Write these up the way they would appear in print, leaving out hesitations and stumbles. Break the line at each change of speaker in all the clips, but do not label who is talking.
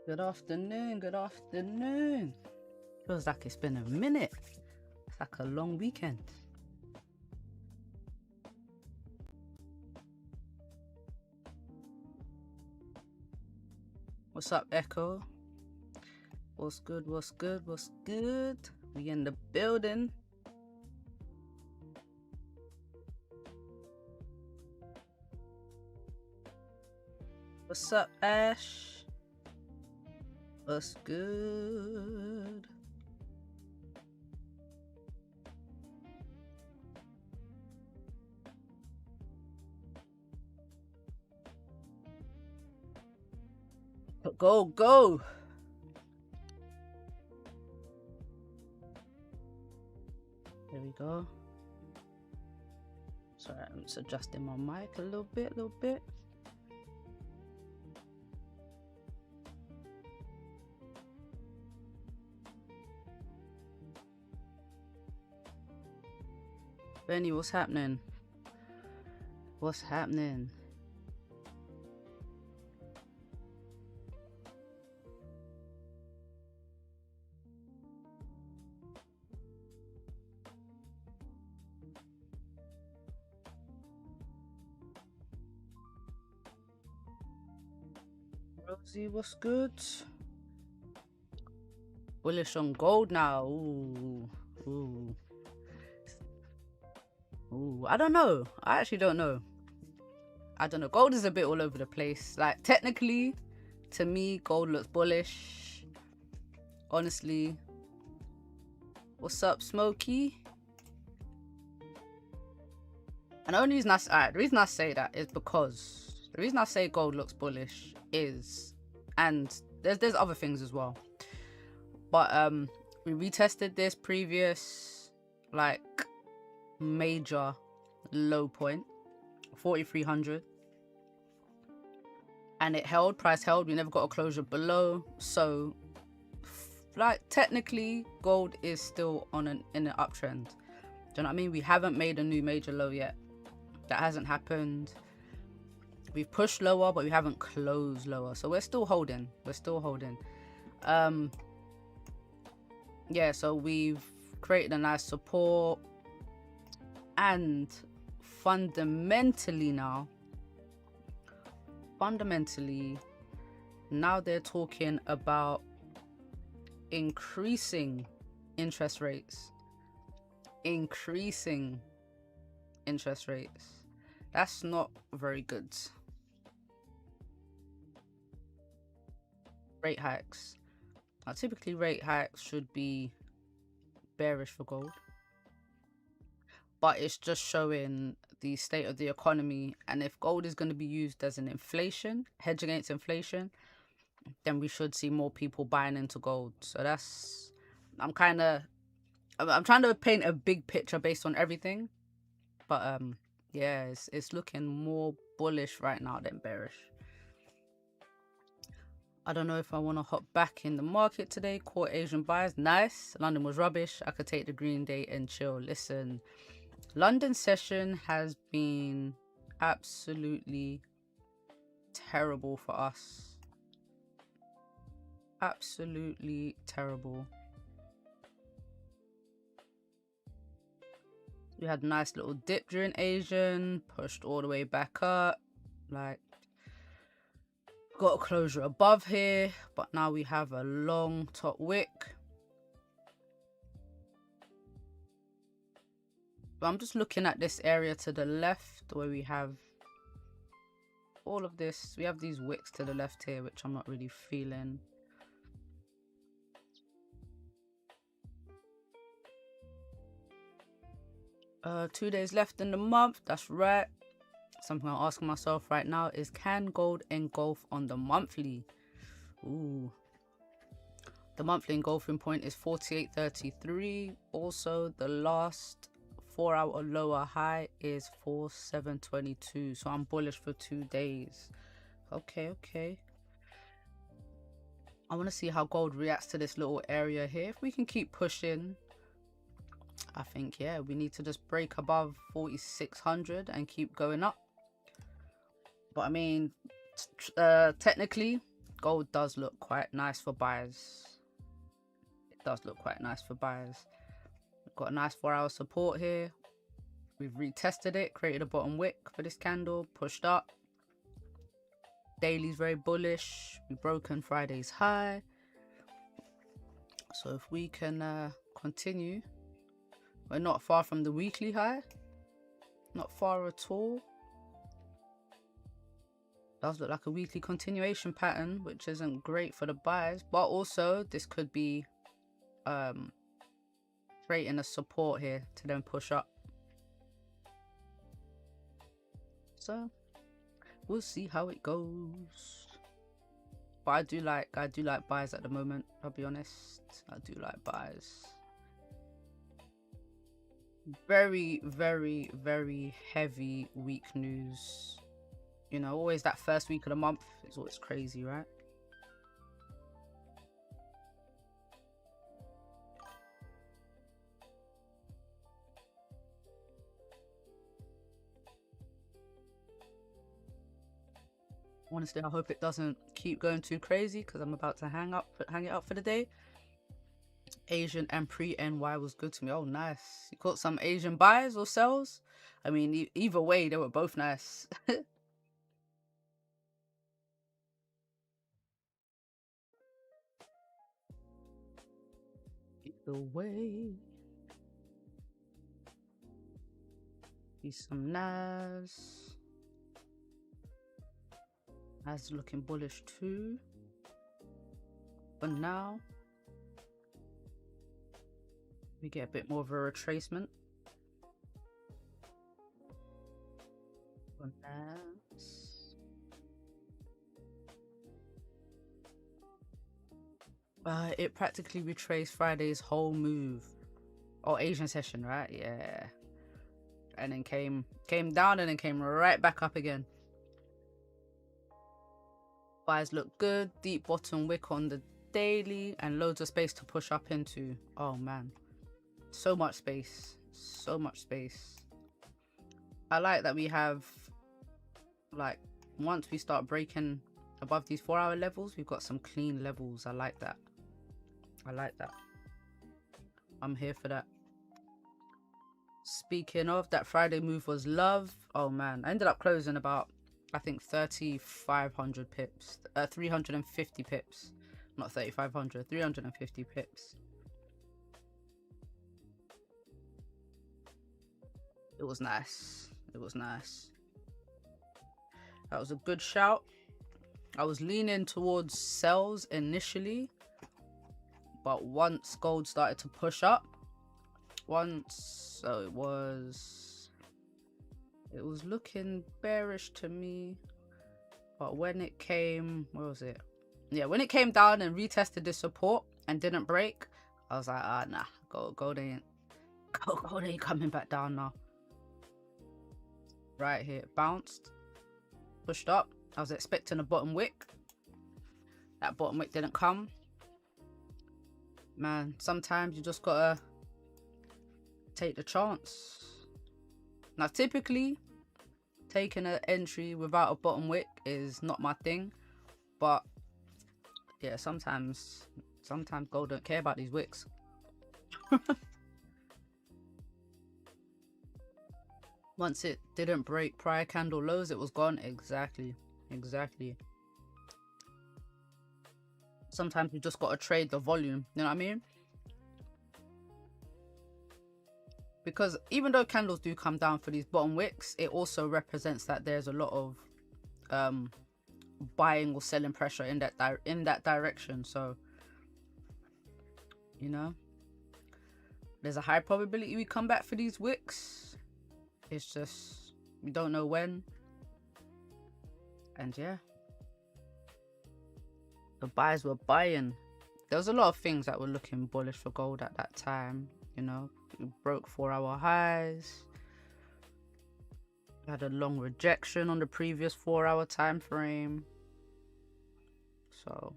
Good afternoon, good afternoon. Feels like it's been a minute. It's like a long weekend. What's up, Echo? What's good, what's good, what's good? We in the building. What's up, Ash? What's good? Go, go! There we go. Sorry, I'm just adjusting my mic a little bit, Benny, what's happening? What's happening? Rosie, what's good? Bullish on gold now. Ooh. I don't know. I actually don't know. I don't know. Gold is a bit all over the place. Like, technically, to me, gold looks bullish. Honestly. What's up, Smokey? And the only reason the reason I say that is because the reason I say gold looks bullish is, and there's other things as well, but we retested this previous like major low point, 4,300, and it held, price held. We never got a closure below, so like technically gold is still in an uptrend. Do you know what I mean? We haven't made a new major low yet. That hasn't happened. We've pushed lower, but we haven't closed lower, so we're still holding. Yeah, so we've created a nice support, and fundamentally now they're talking about increasing interest rates. That's not very good. Rate hikes. Now, typically rate hikes should be bearish for gold, but it's just showing the state of the economy, and if gold is going to be used as an hedge against inflation, then we should see more people buying into gold. So that's, I'm trying to paint a big picture based on everything, but yeah, it's looking more bullish right now than bearish. I don't know if I want to hop back in the market today. Caught Asian buyers. Nice. London was rubbish. I could take the green day and chill. Listen, London session has been absolutely terrible for us. Absolutely terrible. We had a nice little dip during Asian, pushed all the way back up, like got a closure above here, but now we have a long top wick. But I'm just looking at this area to the left where we have all of this. We have these wicks to the left here, which I'm not really feeling. Two days left in the month. That's right. Something I'm asking myself right now is, can gold engulf on the monthly? Ooh. The monthly engulfing point is 48.33. Also, the last 4-hour lower high is 47.22. So I'm bullish for 2 days. Okay. I want to see how gold reacts to this little area here. If we can keep pushing, I think, yeah, we need to just break above 4,600 and keep going up. But I mean, technically, Gold does look quite nice for buyers. It does look quite nice for buyers. We've got a nice 4-hour support here. We've retested it, created a bottom wick for this candle, pushed up. Daily's very bullish. We've broken Friday's high. So if we can continue, we're not far from the weekly high. Not far at all. Does look like a weekly continuation pattern, which isn't great for the buyers, but also this could be creating a support here to then push up. So we'll see how it goes. But I do like buys at the moment, I'll be honest. I do like buys. Very, very, very heavy week news. You know, always that first week of the month is always crazy, right? Honestly, I hope it doesn't keep going too crazy because I'm about to hang it up for the day. Asian and pre-NY was good to me. Oh, nice. You caught some Asian buys or sells? I mean, either way, they were both nice. Either way. See some NAS. NAS looking bullish too. But now we get a bit more of a retracement. For NAS. It practically retraced Friday's whole move. Or Asian session, right? Yeah. And then came down and then came right back up again. Buys look good. Deep bottom wick on the daily and loads of space to push up into. Oh man, so much space, so much space. I like that we have, like, once we start breaking above these 4-hour levels, we've got some clean levels. I like that. I like that. I'm here for that. Speaking of, that Friday move was love. Oh man, I ended up closing about, I think, 3,500 pips. 350 pips. Not 3,500, 350 pips. It was nice. It was nice. That was a good shout. I was leaning towards sells initially, but once gold started to push up, so it was looking bearish to me. But when it came, where was it? Yeah, when it came down and retested this support and didn't break, I was like, ah, nah, gold ain't coming back down now. Right here, it bounced, pushed up. I was expecting a bottom wick. That bottom wick didn't come. Man, sometimes you just gotta take the chance. Now, typically, taking an entry without a bottom wick is not my thing, but yeah, sometimes gold don't care about these wicks. Once it didn't break prior candle lows, it was gone. Exactly. Sometimes you just gotta trade the volume, you know what I mean? Because even though candles do come down for these bottom wicks, it also represents that there's a lot of buying or selling pressure in that direction. So, you know, there's a high probability we come back for these wicks. It's just we don't know when. And yeah, the buyers were buying. There was a lot of things that were looking bullish for gold at that time. You know, we broke 4-hour highs. We had a long rejection on the previous 4-hour time frame. So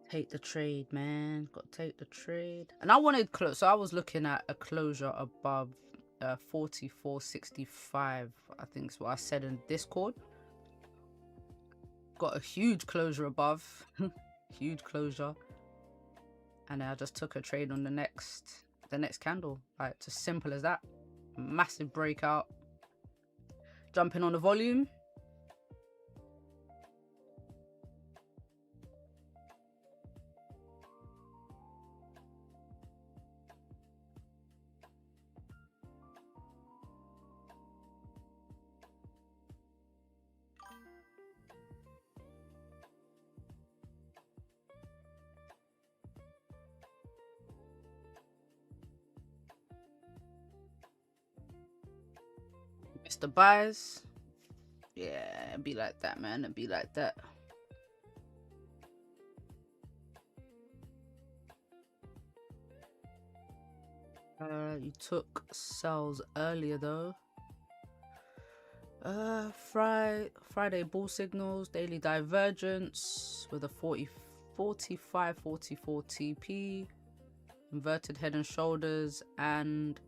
take the trade, man. Got to take the trade. And I wanted close, so I was looking at a closure above 44.65, I think is what I said in Discord. Got a huge closure above. Huge closure. And then I just took a trade on the next candle. Like, it's as simple as that. Massive breakout. Jumping on the volume. The buys, yeah, it'd be like that, man. It'd be like that. You took sells earlier though. Friday bull signals, daily divergence with a 44 TP, inverted head and shoulders, and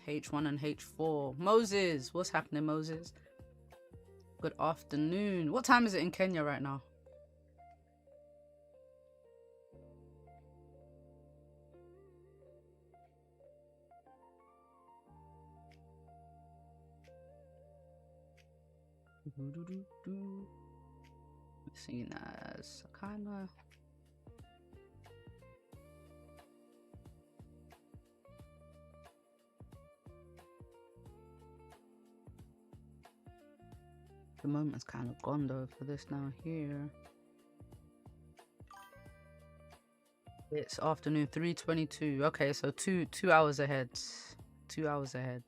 H1 and H4. Moses, what's happening, Moses? Good afternoon. What time is it in Kenya right now? Seen as kind of. The moment's kind of gone though for this now here. It's afternoon 3:22. Okay, so two hours ahead. 2 hours ahead.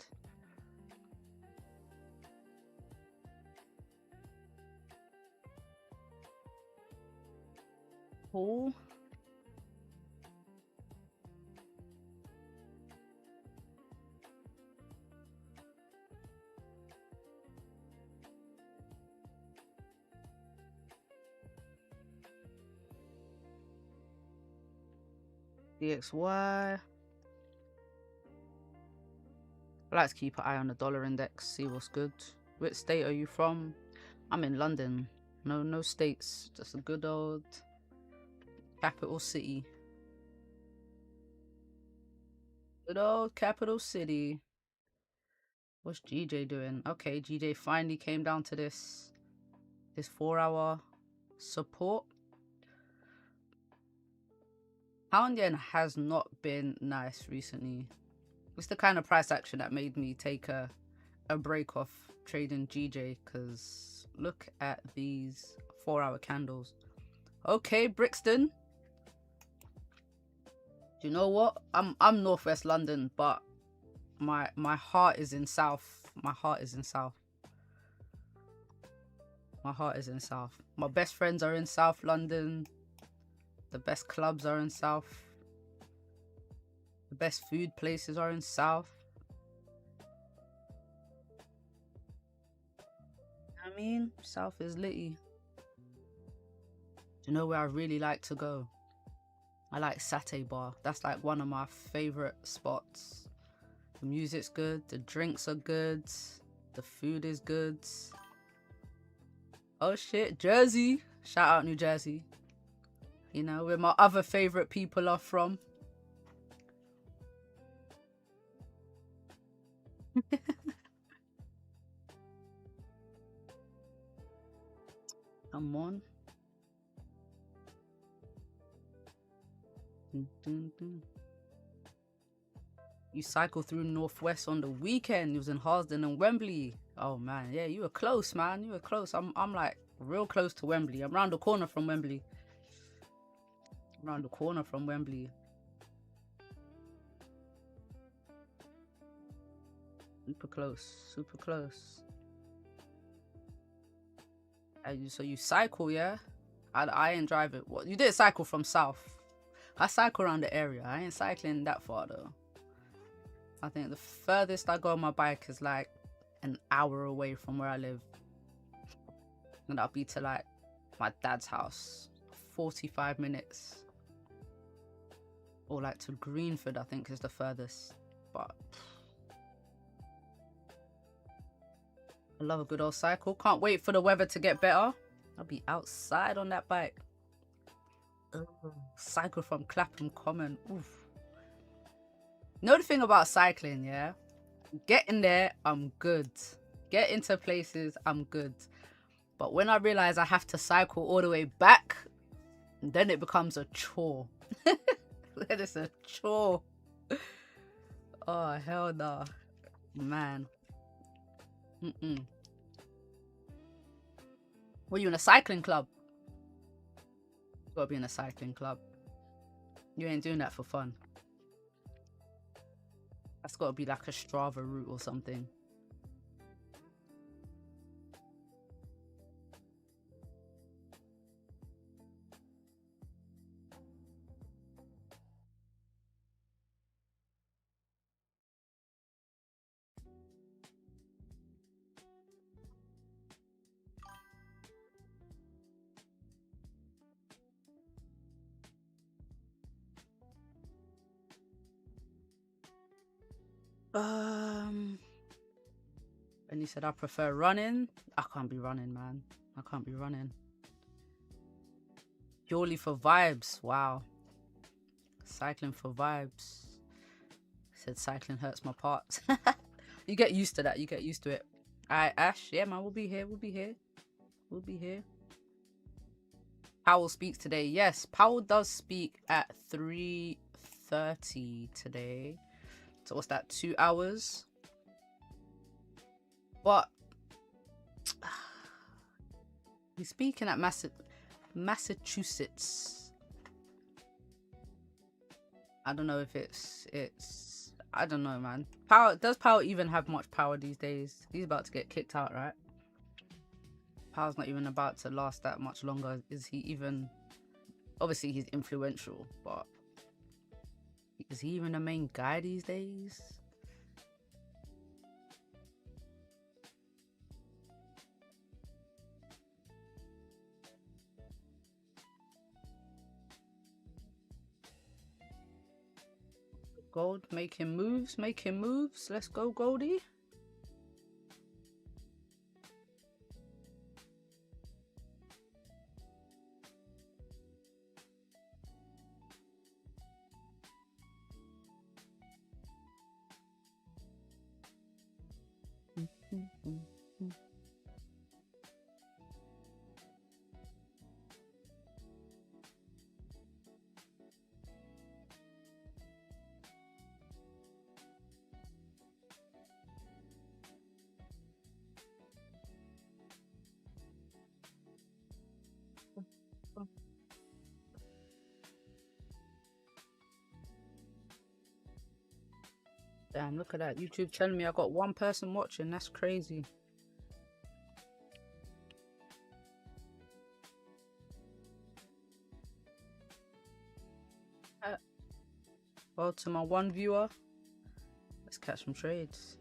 Cool. DXY. I like to keep an eye on the dollar index, see what's good. Which state are you from? I'm in London. No states, just a good old capital city. Good old capital city. What's GJ doing? Okay, GJ finally came down to this 4-hour support. Pound yen has not been nice recently. It's the kind of price action that made me take a break off trading GJ, because look at these 4-hour candles. Okay, Brixton. Do you know what? I'm Northwest London, but my heart is in South. My heart is in South. My heart is in South. My best friends are in South London. The best clubs are in South. The best food places are in South. I mean, South is litty. Do you know where I really like to go? I like Satay Bar. That's like one of my favorite spots. The music's good. The drinks are good. The food is good. Oh shit, Jersey. Shout out New Jersey. You know, where my other favorite people are from. Come on. You cycle through Northwest on the weekend. You was in Harsden and Wembley. Oh man, yeah, you were close, man. You were close. I'm like real close to Wembley. I'm around the corner from Wembley. Around the corner from Wembley. Super close. Super close. So you cycle, yeah? I ain't driving. What, you did cycle from South? I cycle around the area. I ain't cycling that far though. I think the furthest I go on my bike is like an hour away from where I live. And that'll be to like my dad's house. 45 minutes. Or like to Greenford, I think is the furthest. But I love a good old cycle. Can't wait for the weather to get better. I'll be outside on that bike. Ugh. Cycle from Clapham Common. Oof. You know the thing about cycling, yeah? Getting there, I'm good. Get into places, I'm good. But when I realize I have to cycle all the way back, then it becomes a chore. Then it's a chore. Oh, hell no. Man. Were you in a cycling club? You gotta be in a cycling club. You ain't doing that for fun. That's gotta be like a Strava route or something. And he said I prefer running. I can't be running, man. I can't be running. Purely for vibes. Wow. Cycling for vibes. Said cycling hurts my parts. You get used to that. You get used to it. Alright, Ash. Yeah, man. We'll be here. We'll be here. We'll be here. Powell speaks today. Yes, Powell does speak at 3:30 today. So what's that? 2 hours? But he's speaking at Massachusetts. I don't know if it's I don't know, man. Does Powell even have much power these days? He's about to get kicked out, right? Powell's not even about to last that much longer. Is he even? Obviously he's influential, but is he even the main guy these days? Gold making moves. Let's go, Goldie. Damn, look at that. YouTube telling me I got one person watching. That's crazy. Well, to my one viewer, let's catch some trades.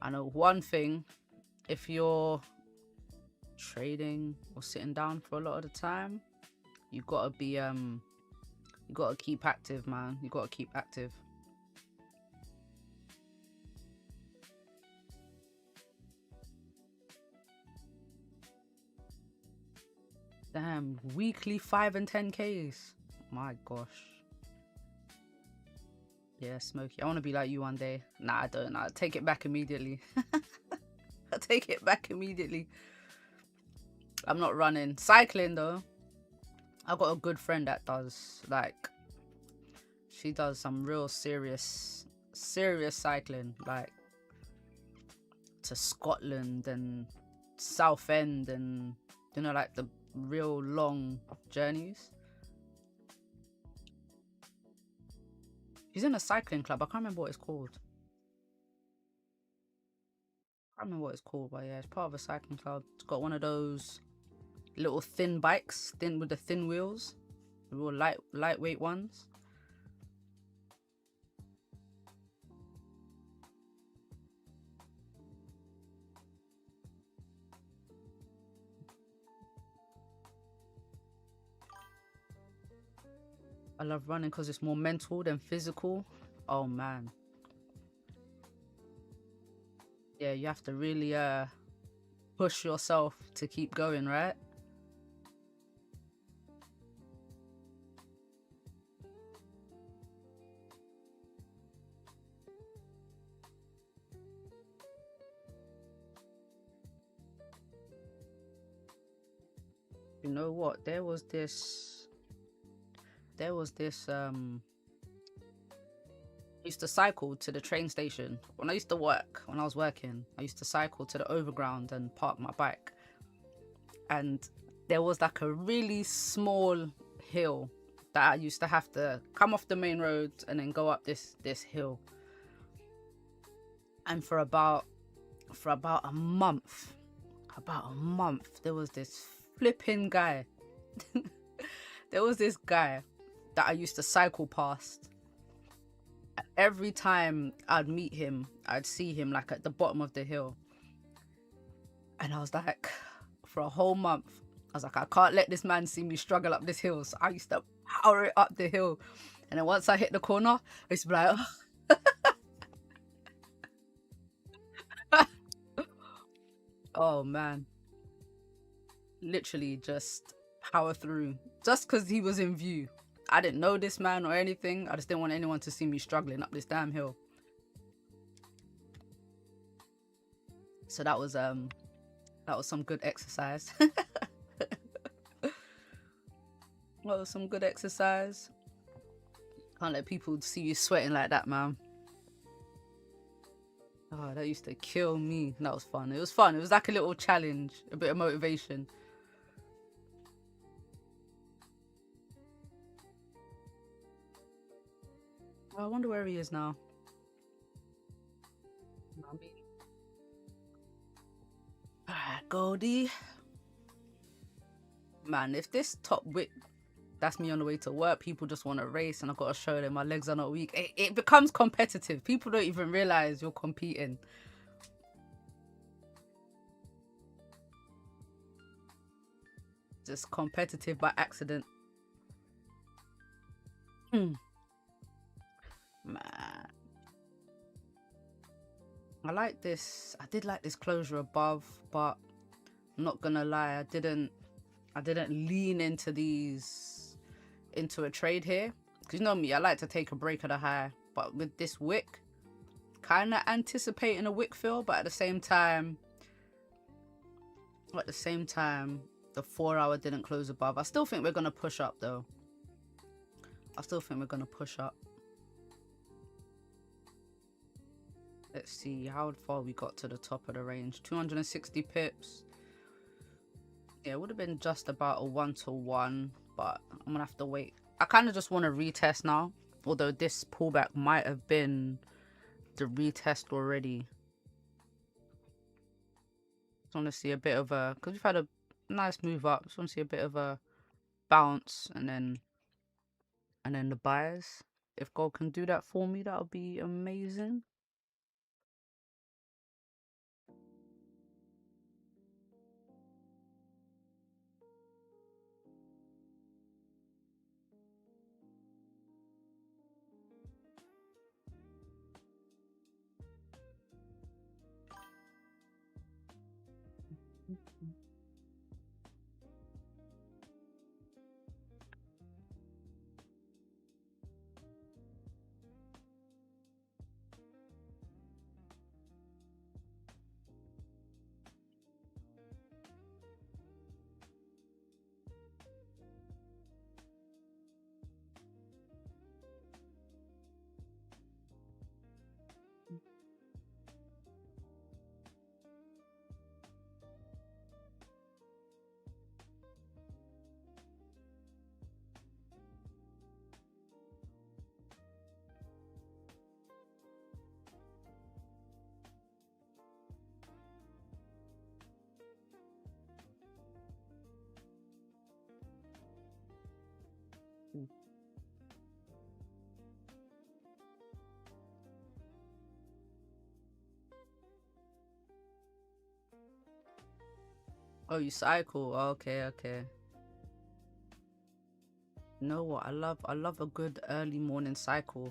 I know one thing, if you're trading or sitting down for a lot of the time, you gotta be you gotta keep active, man. You gotta keep active. Damn, weekly 5 and 10Ks. My gosh. Yeah, Smokey. I want to be like you one day. Nah, I don't. I'll take it back immediately. I'll take it back immediately. I'm not running. Cycling, though. I've got a good friend that does, like, she does some real serious cycling. Like, to Scotland and Southend and, you know, like the real long journeys. He's in a cycling club. I can't remember what it's called. I can't remember what it's called, but yeah, it's part of a cycling club. It's got one of those little thin bikes, thin with the thin wheels, the real lightweight ones. I love running because it's more mental than physical. Oh man. Yeah, you have to really push yourself to keep going, right? You know what? There was this I used to cycle to the train station. When I used to work, when I was working, I used to cycle to the overground and park my bike. And there was like a really small hill that I used to have to come off the main road and then go up this hill. And for about a month, there was this flipping guy. There was this guy that I used to cycle past. Every time I'd meet him, I'd see him like at the bottom of the hill. And I was like, for a whole month, I was like, I can't let this man see me struggle up this hill. So I used to power it up the hill. And then once I hit the corner, I used to be like, oh, oh man. Literally just power through. Just because he was in view. I didn't know this man or anything. I just didn't want anyone to see me struggling up this damn hill. So that was some good exercise. That was some good exercise. Can't let people see you sweating like that, man. Oh, that used to kill me. That was fun. It was fun. It was like a little challenge, a bit of motivation. I wonder where he is now. Alright, Goldie. Man, if this top Wick, that's me on the way to work, people just want to race and I've got to show them my legs are not weak. It becomes competitive. People don't even realize you're competing. Just competitive by accident. Man. I like this. I did like this closure above, but I'm not gonna lie, I didn't lean into a trade here. Because you know me, I like to take a break at a high. But with this Wick, kind of anticipating a Wick fill, but at the same time, the 4 hour didn't close above. I still think we're gonna push up though. Let's see how far we got to the top of the range. 260 pips. Yeah, it would have been just about a 1-to-1, but I'm gonna have to wait. I kind of just want to retest now, although this pullback might have been the retest already. Just want to see a bit of a, because we've had a nice move up. Just want to see a bit of a bounce and then the buyers. If gold can do that for me, that would be amazing. Oh, you cycle. Okay, okay. You know what? I love a good early morning cycle.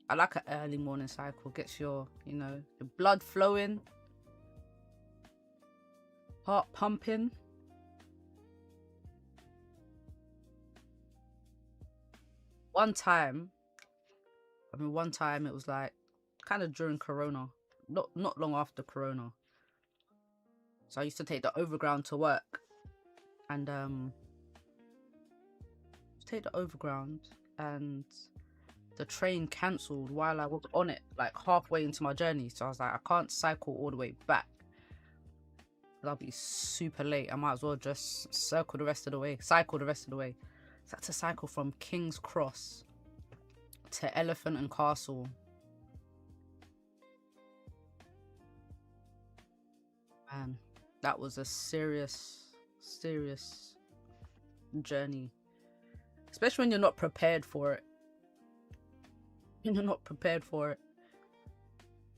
I like an early morning cycle. Gets your, you know, your blood flowing, heart pumping. One time it was like kind of during Corona, not long after Corona. So I used to take the overground to work, and take the overground, and the train cancelled while I was on it, like halfway into my journey. So I was like, I can't cycle all the way back. I'll be super late. I might as well just cycle the rest of the way. So I had to cycle from King's Cross to Elephant and Castle. Man, that was a serious journey, especially when you're not prepared for it.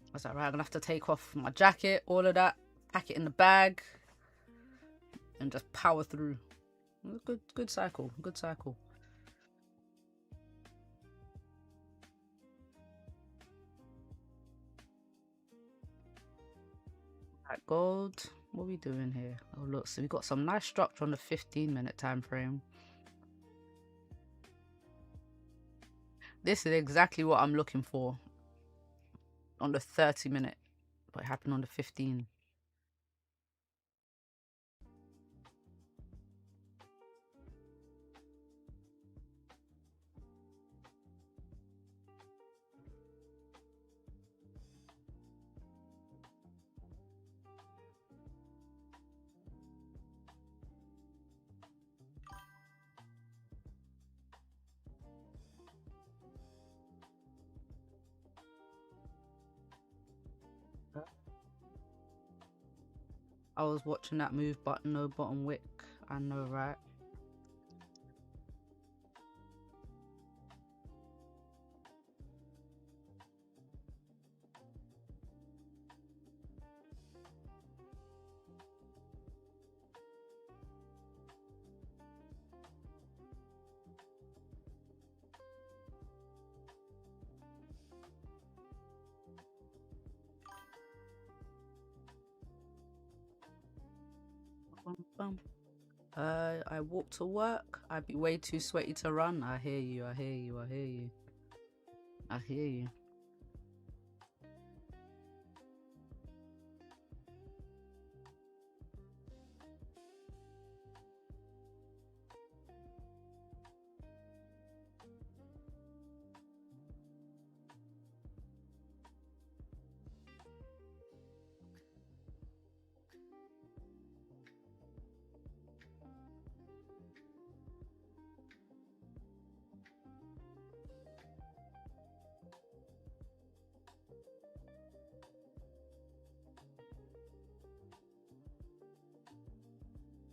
I was like, right, I'm gonna have to take off my jacket, all of that, pack it in the bag, and just power through. Good cycle. Right, gold. What are we doing here? Oh look, so we got some nice structure on the 15-minute time frame. This is exactly what I'm looking for on the 30-minute, but it happened on the 15. I was watching that move, but no bottom wick. I know, right? I walk to work. I'd be way too sweaty to run. I hear you.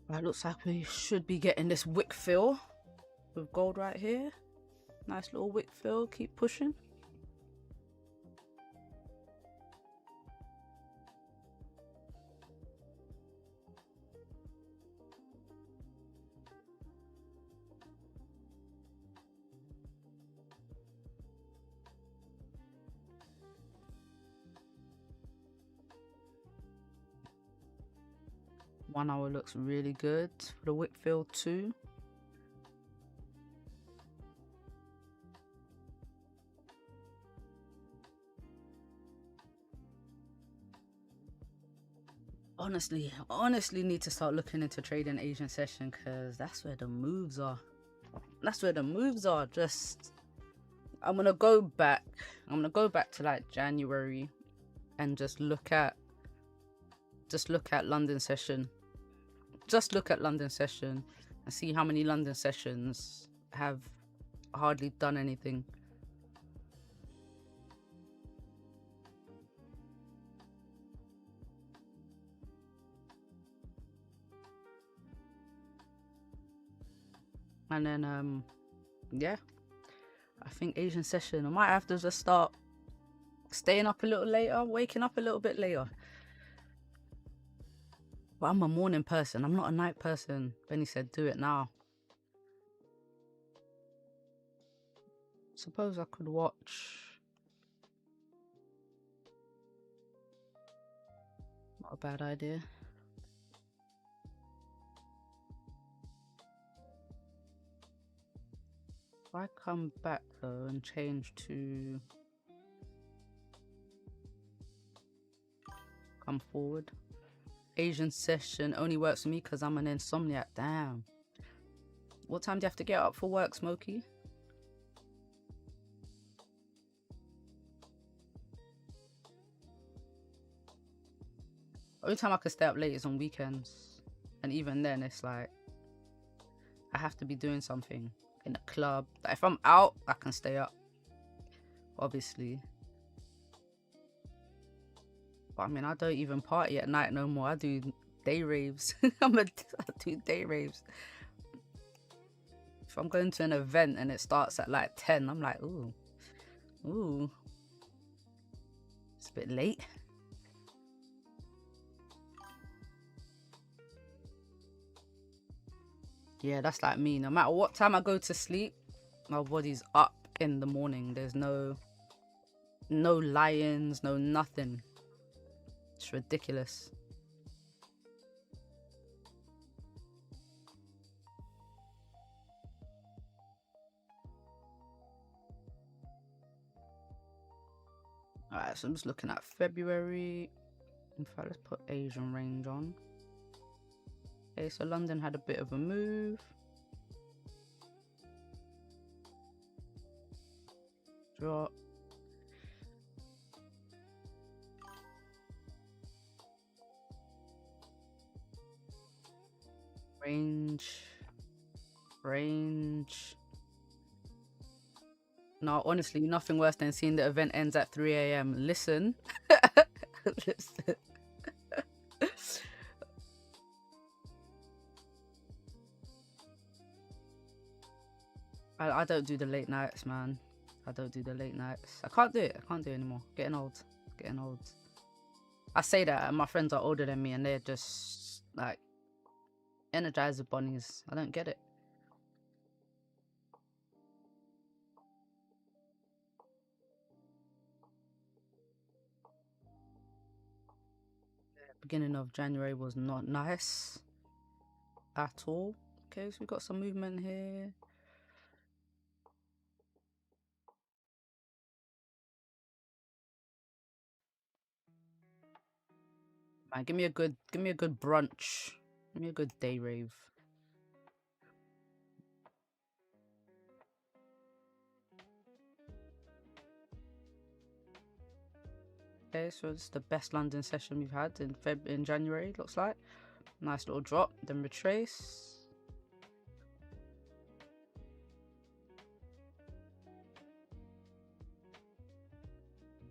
Right, looks like we should be getting this wick fill with gold right here. Nice little wick fill. Keep pushing. One hour looks really good for the wick fill too. Honestly need to start looking into trading Asian session, because that's where the moves are. Just I'm gonna go back to like January and just look at London session. Just look at London session and see how many London sessions have hardly done anything. And then yeah, I think Asian session, I might have to just start staying up a little later, waking up a little bit later. But But I'm a morning person. I'm not a night person. Benny said, do it now. Suppose I could watch. Not a bad idea. If I come back though and change to come forward. Asian session only works for me because I'm an insomniac. Damn. What time do you have to get up for work, Smokey? Only time I can stay up late is on weekends. And even then, it's like, I have to be doing something in a club. Like if I'm out, I can stay up. Obviously. But I mean, I don't even party at night no more. I do day raves. I do day raves. If I'm going to an event and it starts at like 10, I'm like, ooh. It's a bit late. Yeah, that's like me. No matter what time I go to sleep, my body's up in the morning. There's no lions, no nothing. It's ridiculous. Alright, so I'm just looking at February. In fact, let's put Asian range on. Okay, so London had a bit of a move. Drop. Range. No, honestly, nothing worse than seeing the event ends at 3 AM. Listen. Listen. I don't do the late nights, man. I don't do the late nights. I can't do it. I can't do it anymore. Getting old. Getting old. I say that and my friends are older than me and they're just like Energizer bunnies. I don't get it. Beginning of January was not nice at all. Okay, so we got some movement here. Man, give me a good brunch. Give me a good day rave. Okay, so it's the best London session we've had in January, looks like. Nice little drop, then retrace.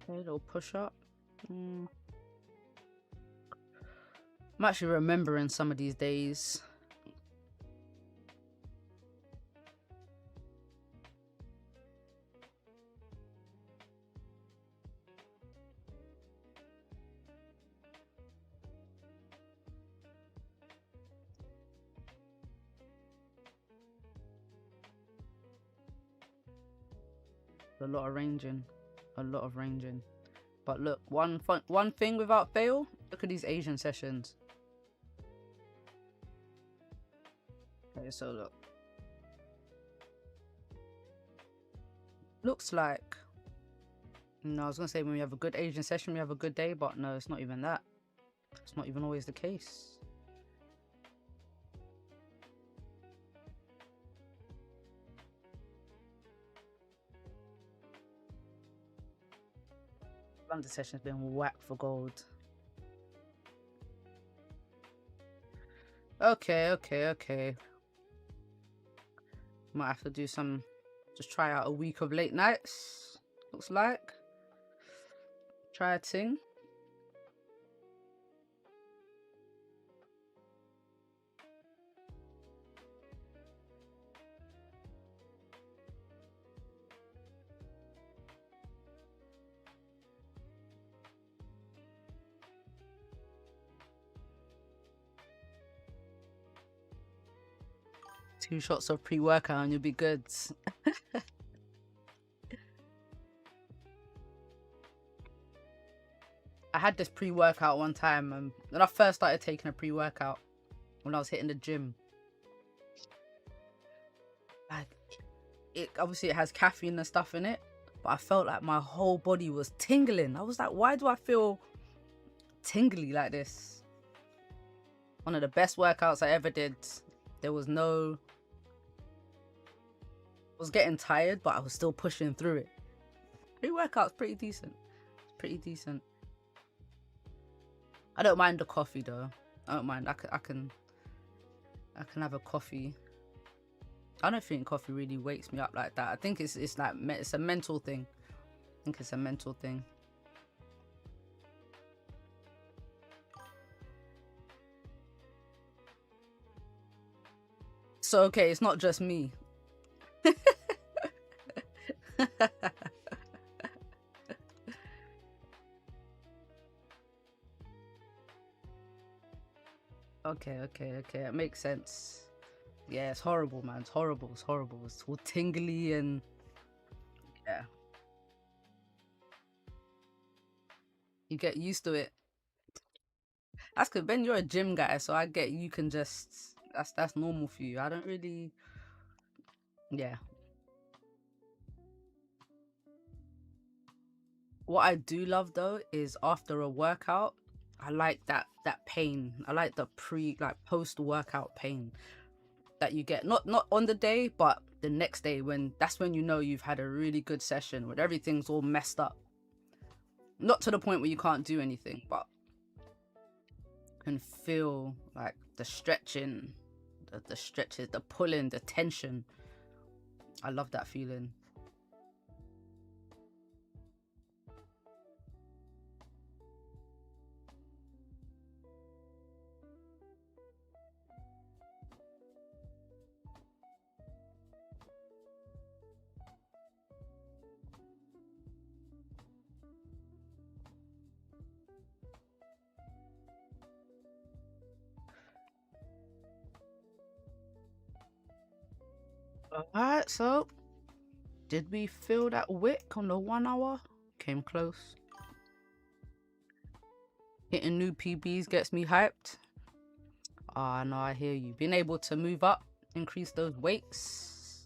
Okay, little push up. I'm actually remembering some of these days. A lot of ranging. But look, one thing without fail, look at these Asian sessions. Okay, so look. Looks like, no, I was gonna say when we have a good Asian session, we have a good day, but no, it's not even that. It's not even always the case. London session's been whacked for gold. Okay. Might have to do some, just try out a week of late nights, looks like. Try a thing. 2 shots of pre-workout and you'll be good. I had this pre-workout one time when I first started taking a pre-workout when I was hitting the gym. Like, obviously it has caffeine and stuff in it, but I felt like my whole body was tingling. I was like, why do I feel tingly like this? One of the best workouts I ever did. There was no... I was getting tired, but I was still pushing through it. Pre-workout's pretty decent. It's pretty decent. I don't mind the coffee though. I don't mind. I can have a coffee. I don't think coffee really wakes me up like that. I think it's like it's a mental thing. I think it's a mental thing. So okay, it's not just me. Okay. It makes sense. Yeah, it's horrible, man. It's horrible. It's all tingly and yeah. You get used to it. That's because Ben, you're a gym guy, so I get you can just that's normal for you. I don't really. Yeah. What I do love though is after a workout, I like that pain. I like the post workout pain that you get. Not on the day, but the next day that's when you know you've had a really good session when everything's all messed up. Not to the point where you can't do anything, but can feel like the stretching, the stretches, the pulling, the tension. I love that feeling. Alright, so did we feel that wick on the 1 hour? Came close. Hitting new PBs gets me hyped. Ah, no, I hear you. Being able to move up, increase those weights.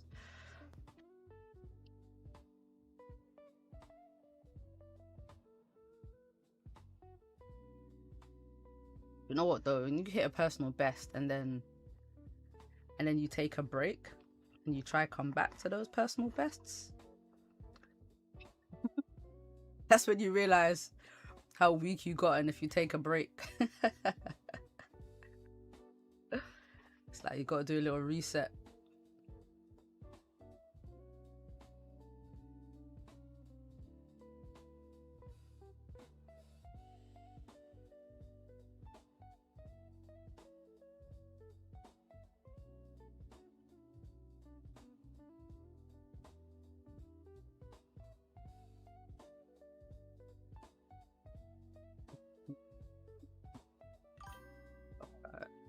You know what though? When you hit a personal best and then you take a break and you try come back to those personal bests, that's when you realize how weak you got, and if you take a break. It's like you got to do a little reset.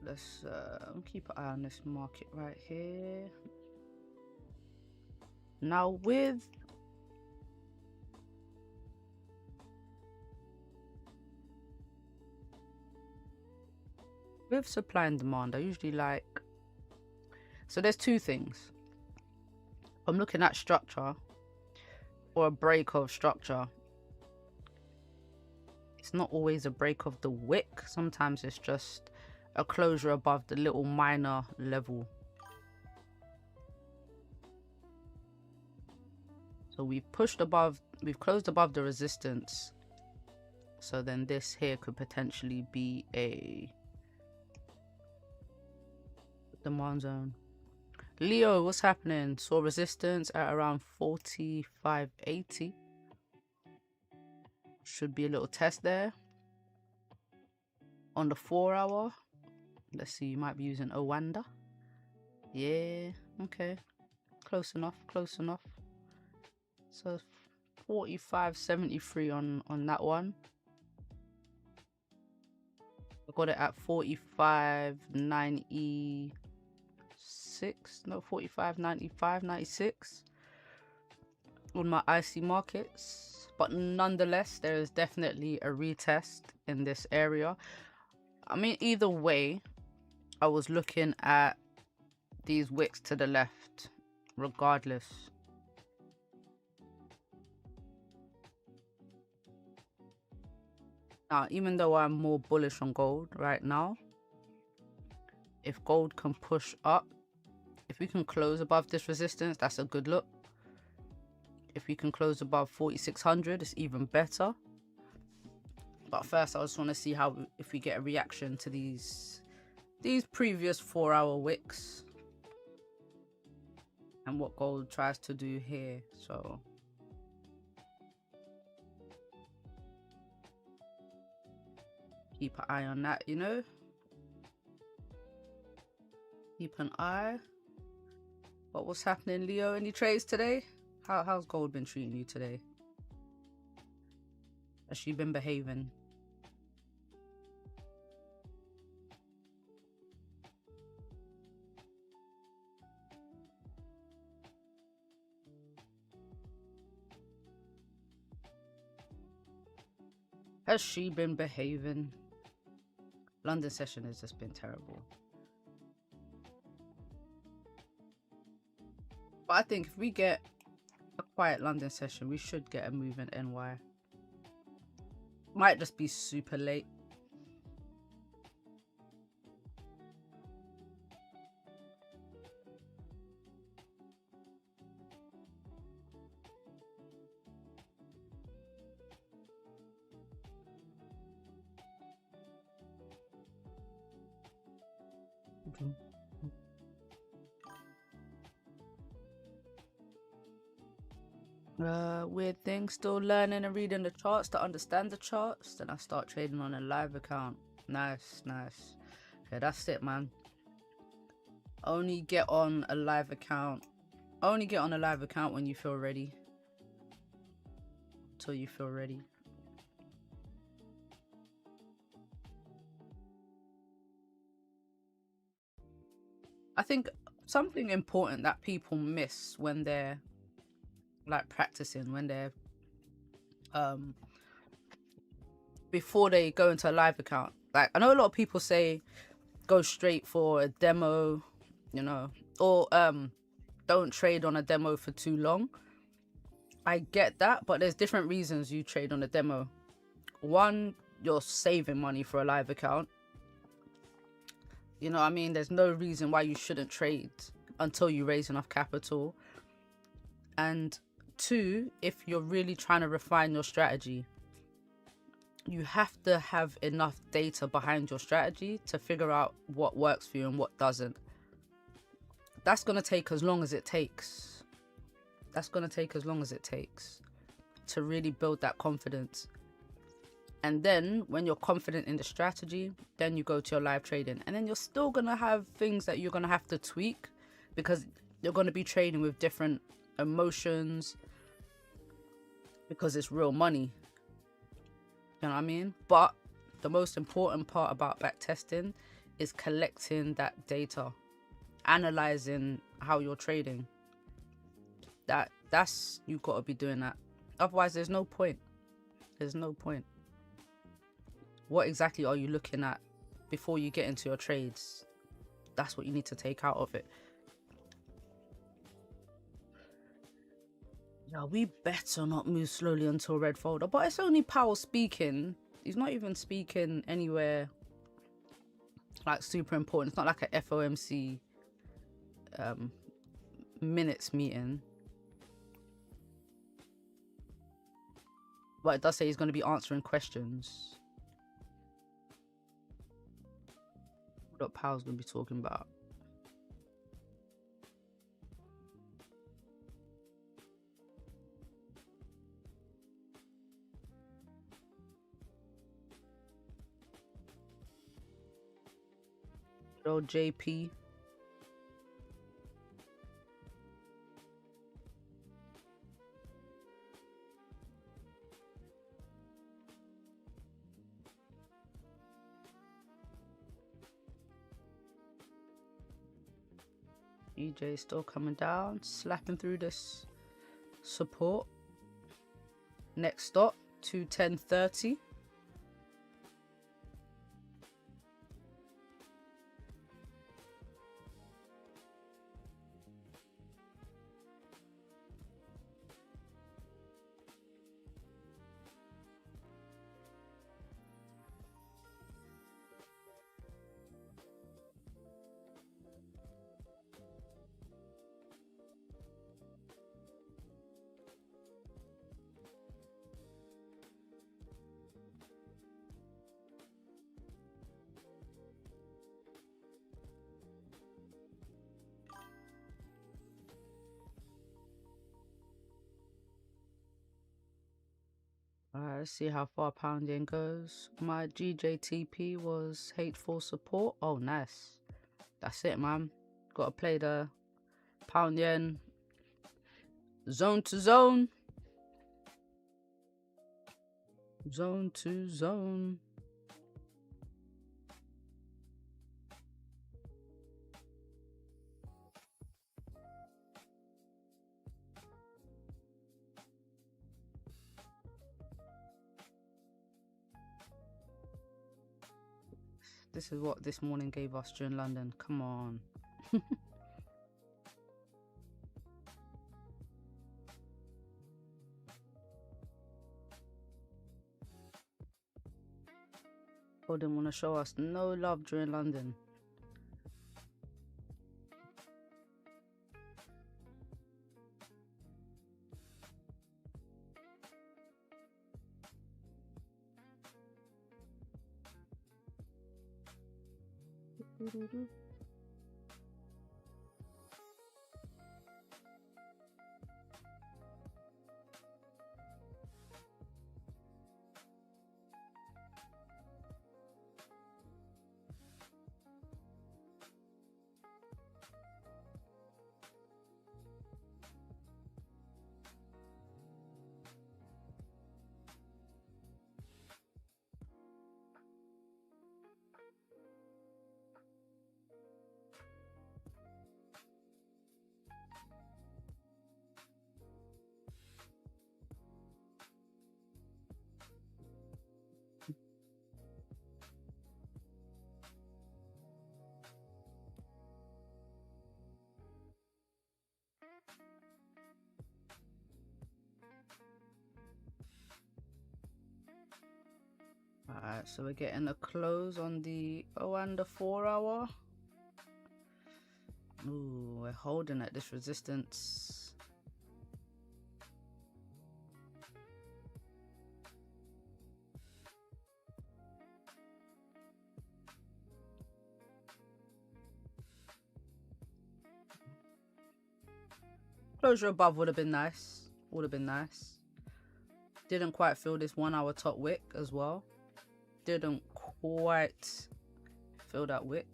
Let's keep an eye on this market right here. Now with supply and demand, I usually like, so there's two things. I'm looking at structure or a break of structure. It's not always a break of the wick. Sometimes it's just a closure above the little minor level. So we've closed above the resistance. So then this here could potentially be a demand zone. Leo, what's happening? Saw resistance at around 45.80. Should be a little test there. On the 4 hour, let's see, you might be using Owanda. Yeah, okay. Close enough. So 45.73 on that one. I got it at 45.97 46, no, 45, 95, 96 on my IC markets. But nonetheless, there is definitely a retest in this area. I mean, either way, I was looking at these wicks to the left, regardless. Now, even though I'm more bullish on gold right now, if gold can push up, if we can close above this resistance, that's a good look. If we can close above 4,600, it's even better. But first, I just want to see if we get a reaction to these previous 4-hour wicks and what gold tries to do here. So keep an eye on that, you know. Keep an eye. But what's happening, Leo? Any trades today? How's gold been treating you today? Has she been behaving? Has she been behaving? London session has just been terrible. But I think if we get a quiet London session, we should get a move in NY. Might just be super late. Weird thing, still learning and reading the charts to understand the charts. Then I start trading on a live account. Nice, nice. Okay, that's it, man. Only get on a live account. Only get on a live account when you feel ready. Until you feel ready. I think something important that people miss when they're like practicing, when they're before they go into a live account, like I know a lot of people say go straight for a demo, you know, or don't trade on a demo for too long. I get that, but there's different reasons you trade on a demo. One, you're saving money for a live account. You know what I mean? There's no reason why you shouldn't trade until you raise enough capital. And two, if you're really trying to refine your strategy, you have to have enough data behind your strategy to figure out what works for you and what doesn't. That's going to take as long as it takes. That's going to take as long as it takes to really build that confidence. And then when you're confident in the strategy, then you go to your live trading. And then you're still going to have things that you're going to have to tweak because you're going to be trading with different emotions because it's real money. You know what I mean? But the most important part about backtesting is collecting that data, analyzing how you're trading. That's you've got to be doing that. Otherwise, there's no point. There's no point. What exactly are you looking at before you get into your trades? That's what you need to take out of it. Yeah, we better not move slowly until red folder. But it's only Powell speaking. He's not even speaking anywhere like super important. It's not like a FOMC minutes meeting. But it does say he's going to be answering questions. What Powell's going to be talking about. Old JP. GJ still coming down, slapping through this support. Next stop, 210.30. Alright, let's see how far pound yen goes. My GJTP was hateful support. Oh, nice. That's it, man. Gotta play the pound yen zone to zone. Zone to zone. This is what this morning gave us during London. Come on. People didn't want to show us no love during London. Alright, so we're getting a close on the 0 and the 4 hour. Ooh, we're holding at this resistance. Closure above would have been nice. Would have been nice. Didn't quite feel this 1 hour top wick as well. Didn't quite feel that wick.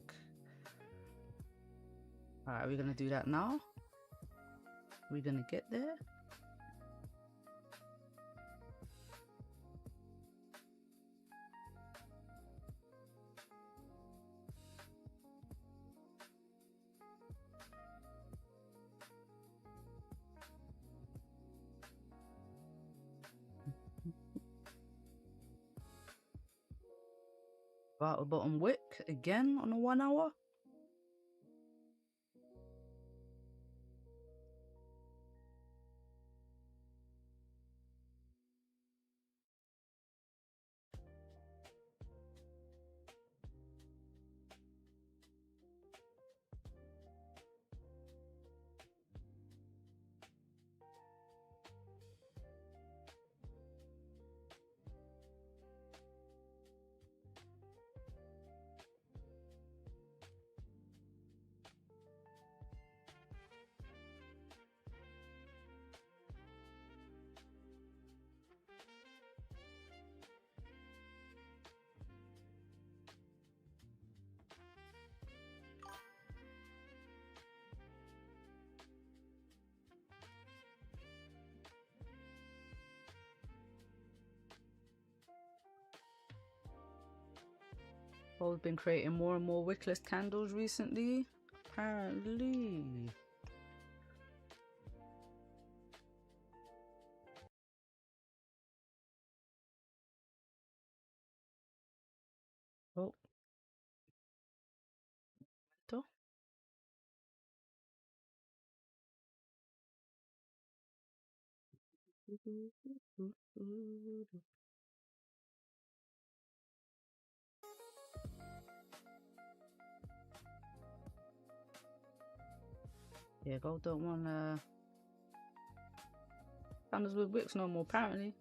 Alright, we're gonna do that now. We're gonna get there. About a bottom wick again on a 1 hour. I've been creating more and more wickless candles recently. apparently. Oh. Yeah, gold don't want candles with wicks no more, apparently.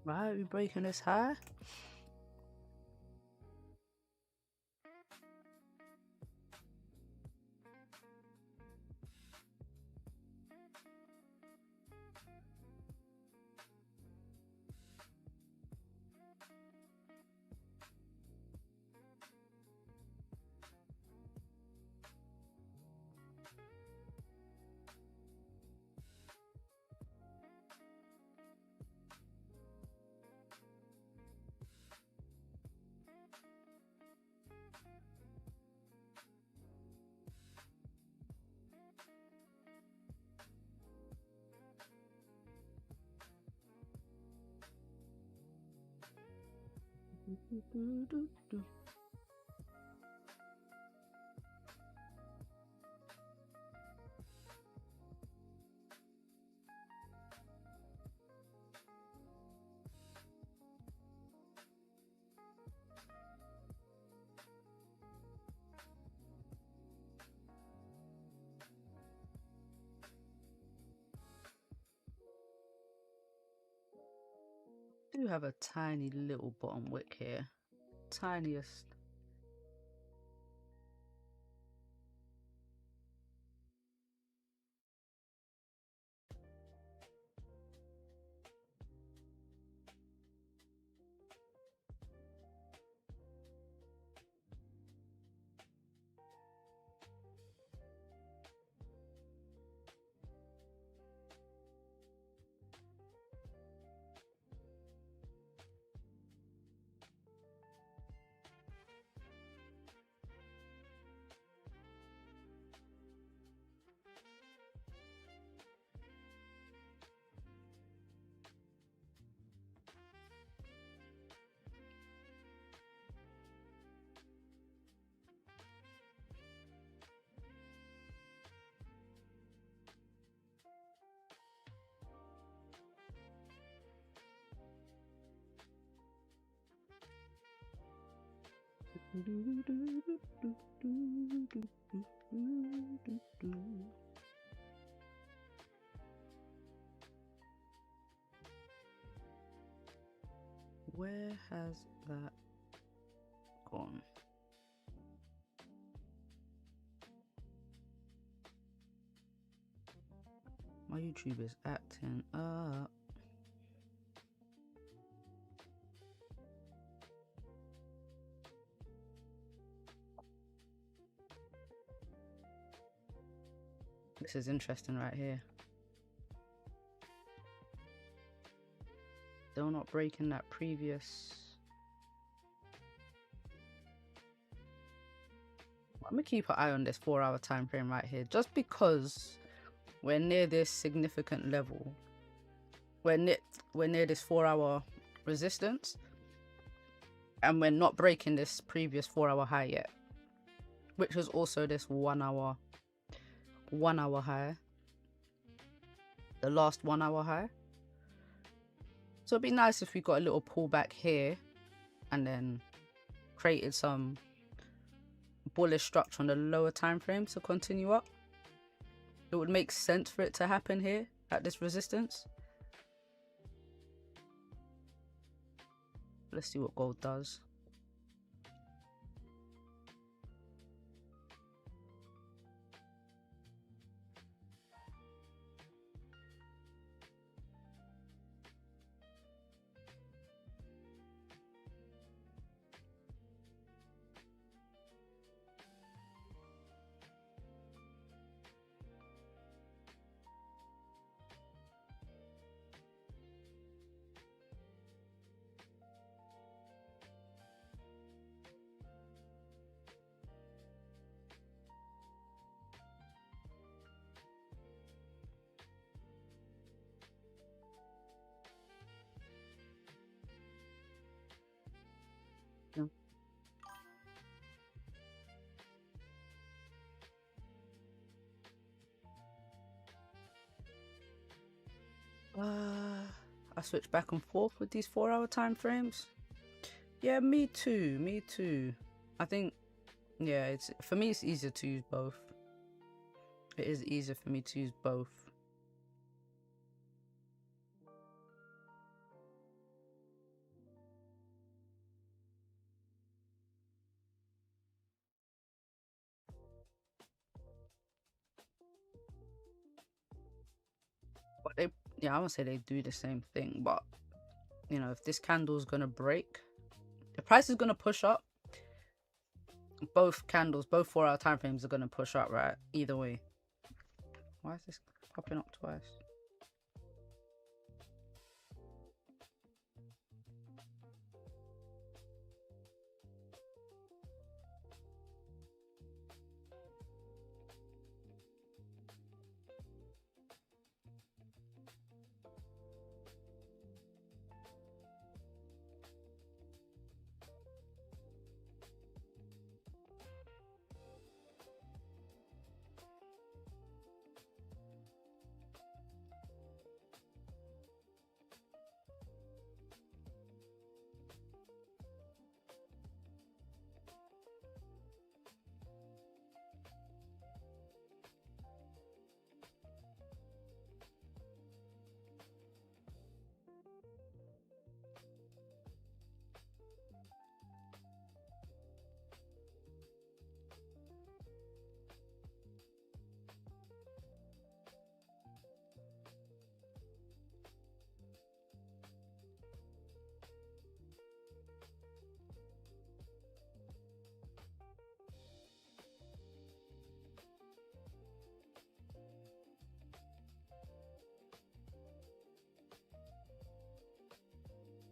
Right, we're breaking this high. Do have a tiny little bottom wick here, tiniest. Where has that gone? My YouTube is acting up. This is interesting right here. Still not breaking that previous. I'm gonna keep an eye on this 4-hour time frame right here, just because we're near this significant level. We're near this 4-hour resistance, and we're not breaking this previous 4-hour high yet, which was also this 1 hour high, the last 1-hour high. So it'd be nice if we got a little pullback here and then created some bullish structure on the lower time frame to continue up. It would make sense for it to happen here at this resistance. Let's see what gold does. switch back and forth with these 4-hour time frames. Yeah, me too. I think, yeah, it's for me, it's easier to use both. It is easier for me to use both. But they, yeah, I won't say they do the same thing, but you know, if this candle is gonna break, the price is gonna push up. Both candles, both 4-hour time frames are gonna push up, right? Either way. Why is this popping up twice?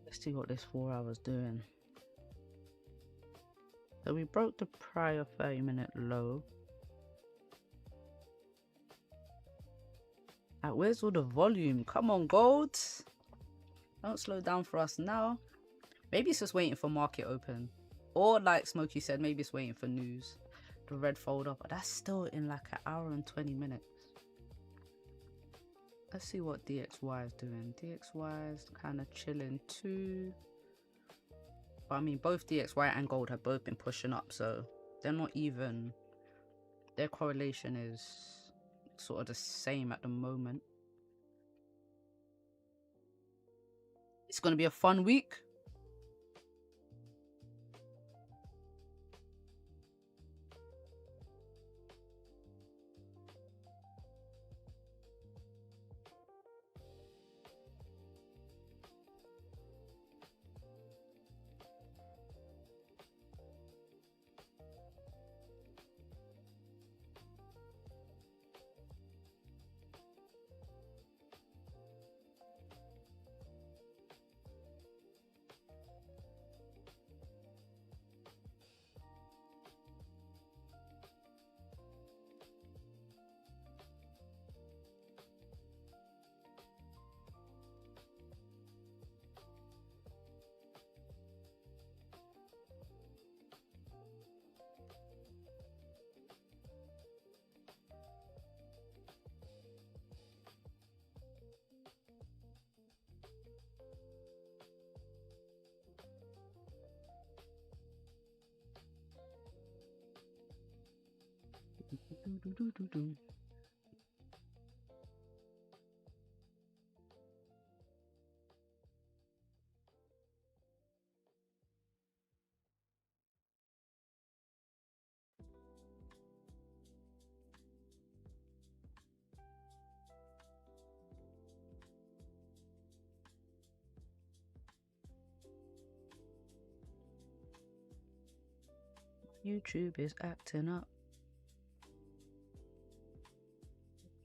Let's see what this 4 hours doing. So we broke the prior 30-minute low. Where's all the volume? Come on, gold. Don't slow down for us now. Maybe it's just waiting for market open. Or like Smokey said, maybe it's waiting for news. The red folder, but that's still in like an hour and 20 minutes. Let's see what DXY is doing. DXY is kind of chilling too. But I mean, both DXY and gold have both been pushing up, so they're not even, their correlation is sort of the same at the moment. It's going to be a fun week. YouTube is acting up.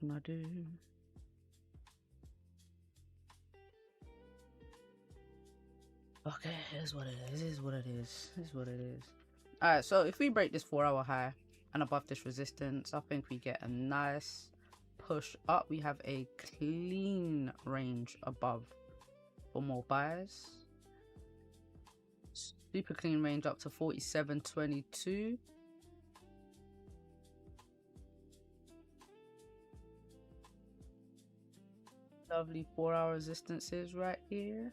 What can I do? Okay, here's what it is. Here's what it is. Here's what it is. Alright, so if we break this 4-hour high and above this resistance, I think we get a nice push up. We have a clean range above for more buyers. Super clean range up to 47.22. Lovely 4-hour resistances right here.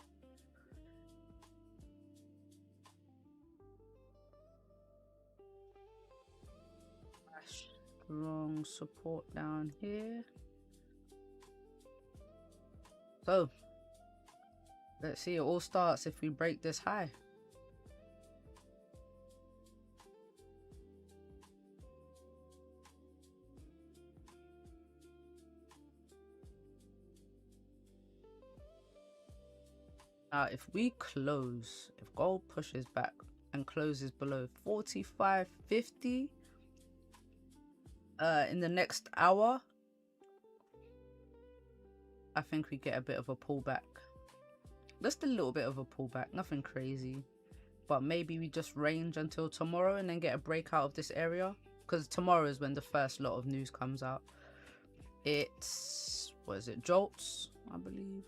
Strong support down here. So let's see, it all starts if we break this high. If we close, if gold pushes back and closes below 45.50 in the next hour, I think we get a bit of a pullback. Just a little bit of a pullback, nothing crazy. But maybe we just range until tomorrow and then get a breakout of this area, because tomorrow is when the first lot of news comes out. It's, what is it, Jolts, I believe.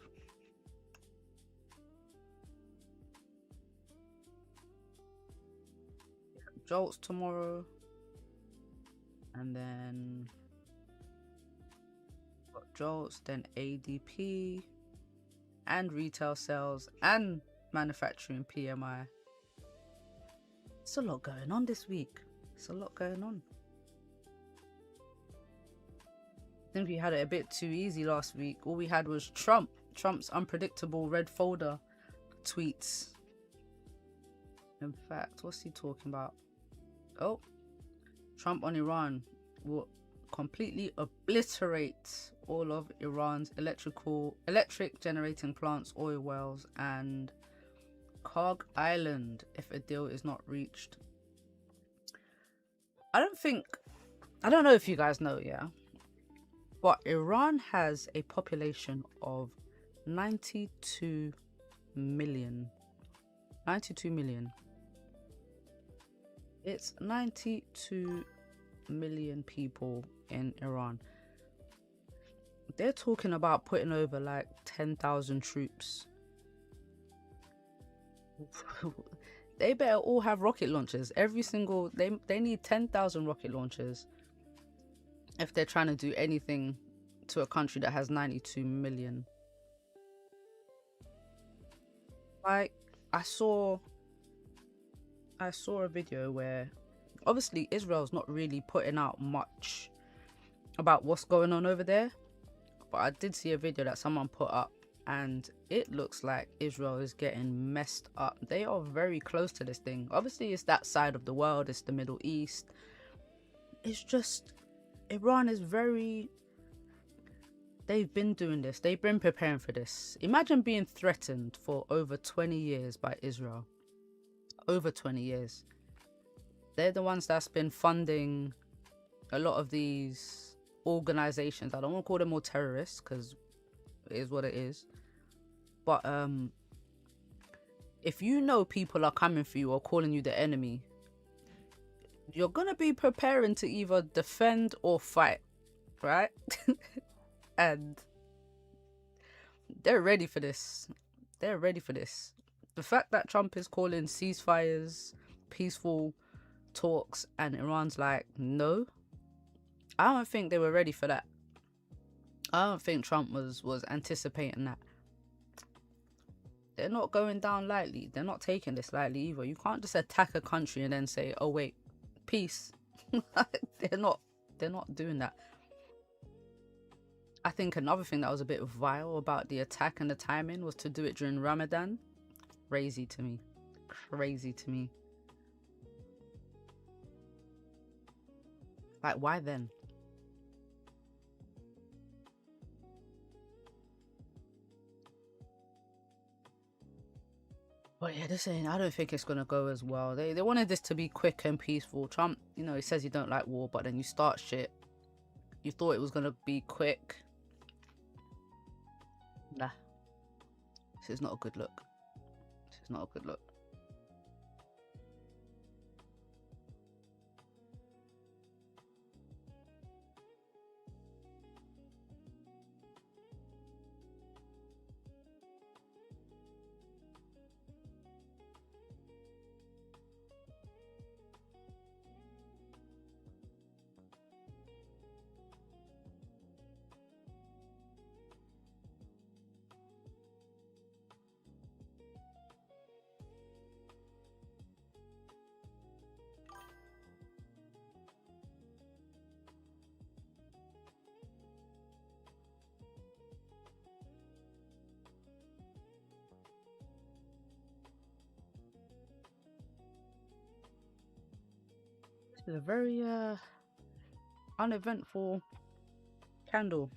Jolts tomorrow, and then got Jolts, then ADP, and retail sales, and manufacturing PMI. It's a lot going on this week. It's a lot going on. I think we had it a bit too easy last week. All we had was Trump's unpredictable red folder tweets. In fact, what's he talking about? Oh, Trump on Iran will completely obliterate all of Iran's electric generating plants, oil wells, and Kog Island if a deal is not reached. I don't know if you guys know, yeah, but Iran has a population of 92 million. 92 million. It's 92 million people in Iran. They're talking about putting over like 10,000 troops. They better all have rocket launchers. Every single, they need 10,000 rocket launchers if they're trying to do anything to a country that has 92 million. Like, I saw a video where obviously Israel's not really putting out much about what's going on over there, but I did see a video that someone put up and it looks like Israel is getting messed up. They are very close to this thing. Obviously it's that side of the world, it's the Middle East. It's just Iran is very, they've been doing this, they've been preparing for this. Imagine being threatened for over 20 years by Israel. Over 20 years. They're the ones that's been funding a lot of these organizations. I don't want to call them all terrorists because it is what it is. But if you know people are coming for you or calling you the enemy, you're gonna be preparing to either defend or fight, right? And they're ready for this. They're ready for this. The fact that Trump is calling ceasefires, peaceful talks, and Iran's like, no, I don't think they were ready for that. I don't think Trump was anticipating that. They're not going down lightly. They're not taking this lightly either. You can't just attack a country and then say, oh wait, peace. They're not doing that. I think another thing that was a bit vile about the attack and the timing was to do it during Ramadan. Crazy to me. Crazy to me. Like, why then? But yeah, I don't think it's gonna go as well. They wanted this to be quick and peaceful. Trump, you know, he says you don't like war, but then you start shit. You thought it was gonna be quick. Nah. This is not a good look. This is not a good look. This is a very uneventful candle.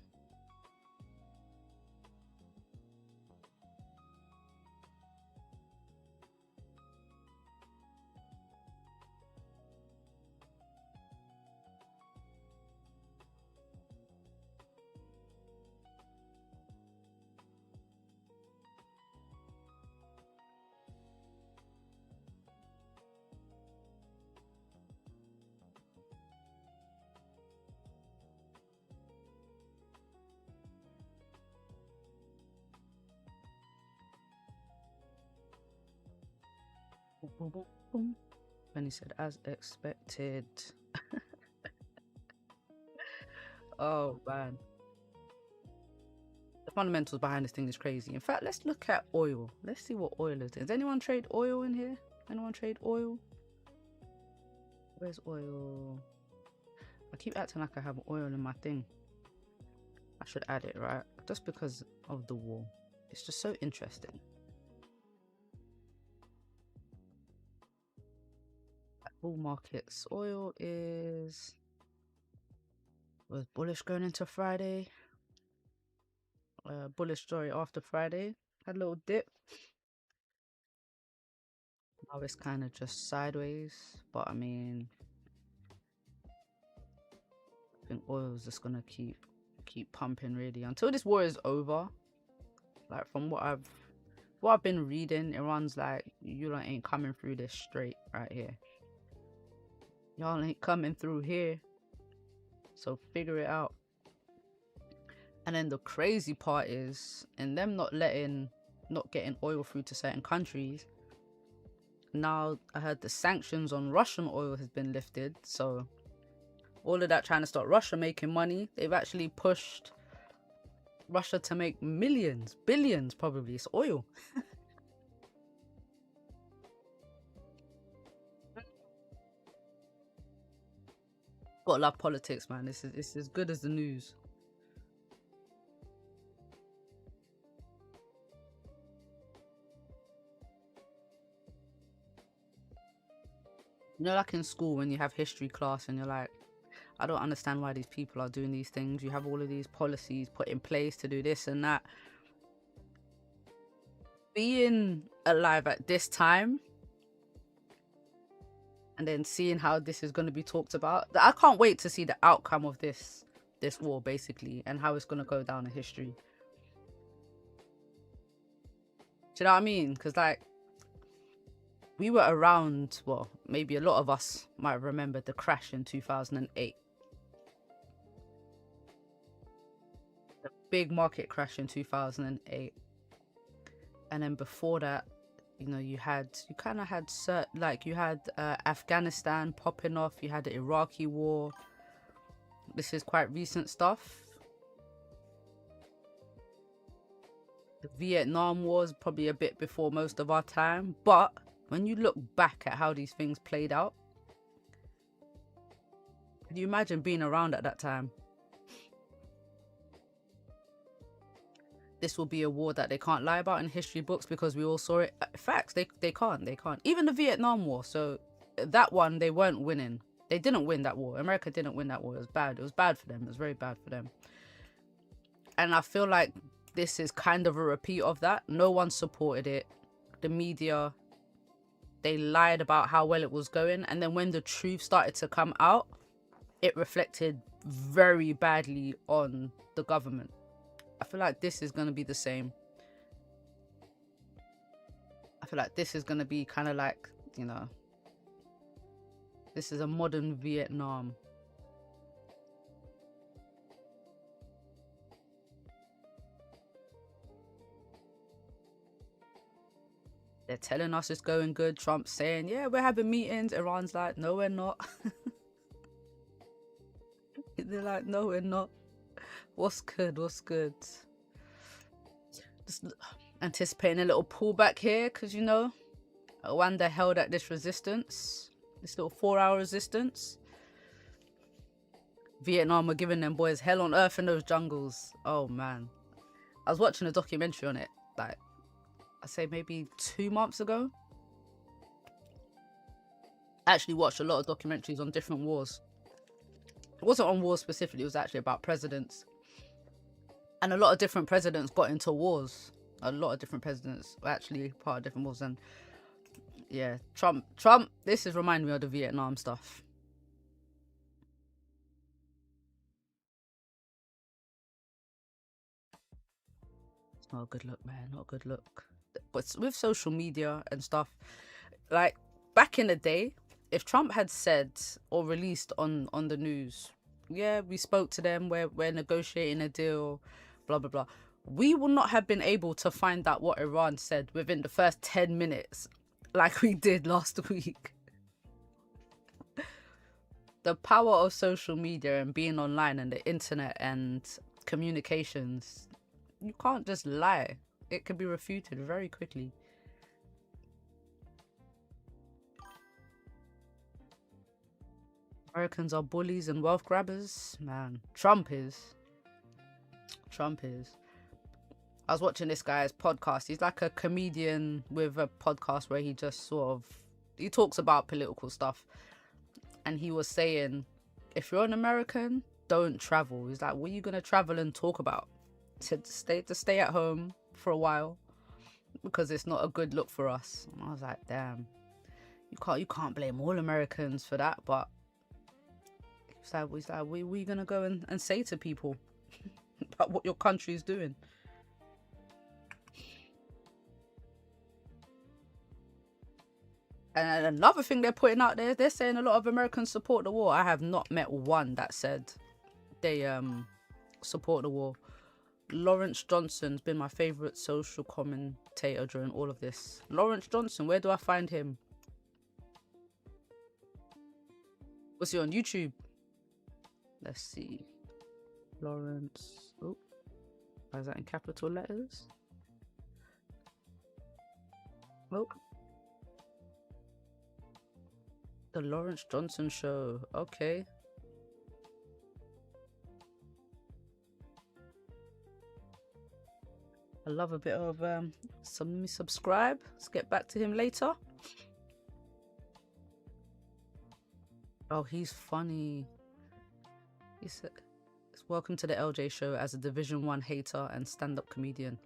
Boom, boom, boom. And he said, as expected. Oh man, the fundamentals behind this thing is crazy. In fact, let's look at oil. Let's see what oil is. Does anyone trade oil in here? Anyone trade oil? Where's oil? I keep acting like I have oil in my thing. I should add it, right? Just because of the war. It's just so interesting. Bull markets. Oil was bullish going into Friday. Bullish story after Friday. Had a little dip. Now it's kind of just sideways. But I mean, I think oil is just gonna keep pumping really until this war is over. Like from what I've been reading, Iran's like, you lot ain't coming through this straight right here. Y'all ain't coming through here. So figure it out. And then the crazy part is, in them not getting oil through to certain countries, now I heard the sanctions on Russian oil has been lifted. So all of that trying to stop Russia making money, they've actually pushed Russia to make millions, billions probably. It's oil. Gotta love politics, man. It's as good as the news. You know, like in school when you have history class and you're like, I don't understand why these people are doing these things. You have all of these policies put in place to do this and that. Being alive at this time and then seeing how this is going to be talked about, I can't wait to see the outcome of this war basically, and how it's going to go down in history. Do you know what I mean? Because like, we were around, well, maybe a lot of us might remember the crash in 2008. The big market crash in 2008. And then before that, you know, you kind of had Afghanistan popping off. You had the Iraqi war. This is quite recent stuff. The Vietnam War is probably a bit before most of our time. But when you look back at how these things played out, can you imagine being around at that time? This will be a war that they can't lie about in history books because we all saw it. Facts, they can't. Even the Vietnam War, so that one, they weren't winning. They didn't win that war. America didn't win that war. It was bad. It was bad for them. It was very bad for them. And I feel like this is kind of a repeat of that. No one supported it. The media, they lied about how well it was going. And then when the truth started to come out, it reflected very badly on the government. I feel like this is going to be the same. I feel like this is going to be kind of like, you know, this is a modern Vietnam. They're telling us it's going good. Trump's saying, yeah, we're having meetings. Iran's like, no, we're not. They're like, no, we're not. What's good? What's good? Just anticipating a little pullback here because, you know, Rwanda held at this resistance, this little 4-hour resistance. Vietnam were giving them boys hell on earth in those jungles. Oh man, I was watching a documentary on it, like I say maybe 2 months ago. I actually watched a lot of documentaries on different wars. It wasn't on wars specifically, it was actually about presidents. And a lot of different presidents got into wars. A lot of different presidents were actually part of different wars. And yeah, Trump, this is reminding me of the Vietnam stuff. It's not a good look, man. Not a good look. But with social media and stuff, like back in the day, if Trump had said or released on the news, yeah, we spoke to them, we're negotiating a deal, blah blah blah, we would not have been able to find out what Iran said within the first 10 minutes like we did last week. The power of social media and being online and the internet and communications, you can't just lie. It can be refuted very quickly. Americans are bullies and wealth grabbers. Man, Trump is. I was watching this guy's podcast. He's like a comedian with a podcast where he just he talks about political stuff. And he was saying, if you're an American, don't travel. He's like, what are you going to travel and talk about? To stay at home for a while because it's not a good look for us. And I was like, damn, you can't blame all Americans for that, but he's like, what are you gonna go and say to people about what your country is doing? And another thing they're putting out there, they're saying a lot of Americans support the war. I have not met one that said they support the war. Lawrence Johnson's been my favourite social commentator during all of this. Lawrence Johnson, where do I find him? Was he on YouTube? Let's see. Lawrence. Oh, why is that in capital letters? Oh. The Lawrence Johnson Show. Okay. I love a bit of subscribe. Let's get back to him later. Oh, he's funny. He said, welcome to the LJ Show as a Division 1 hater and stand-up comedian.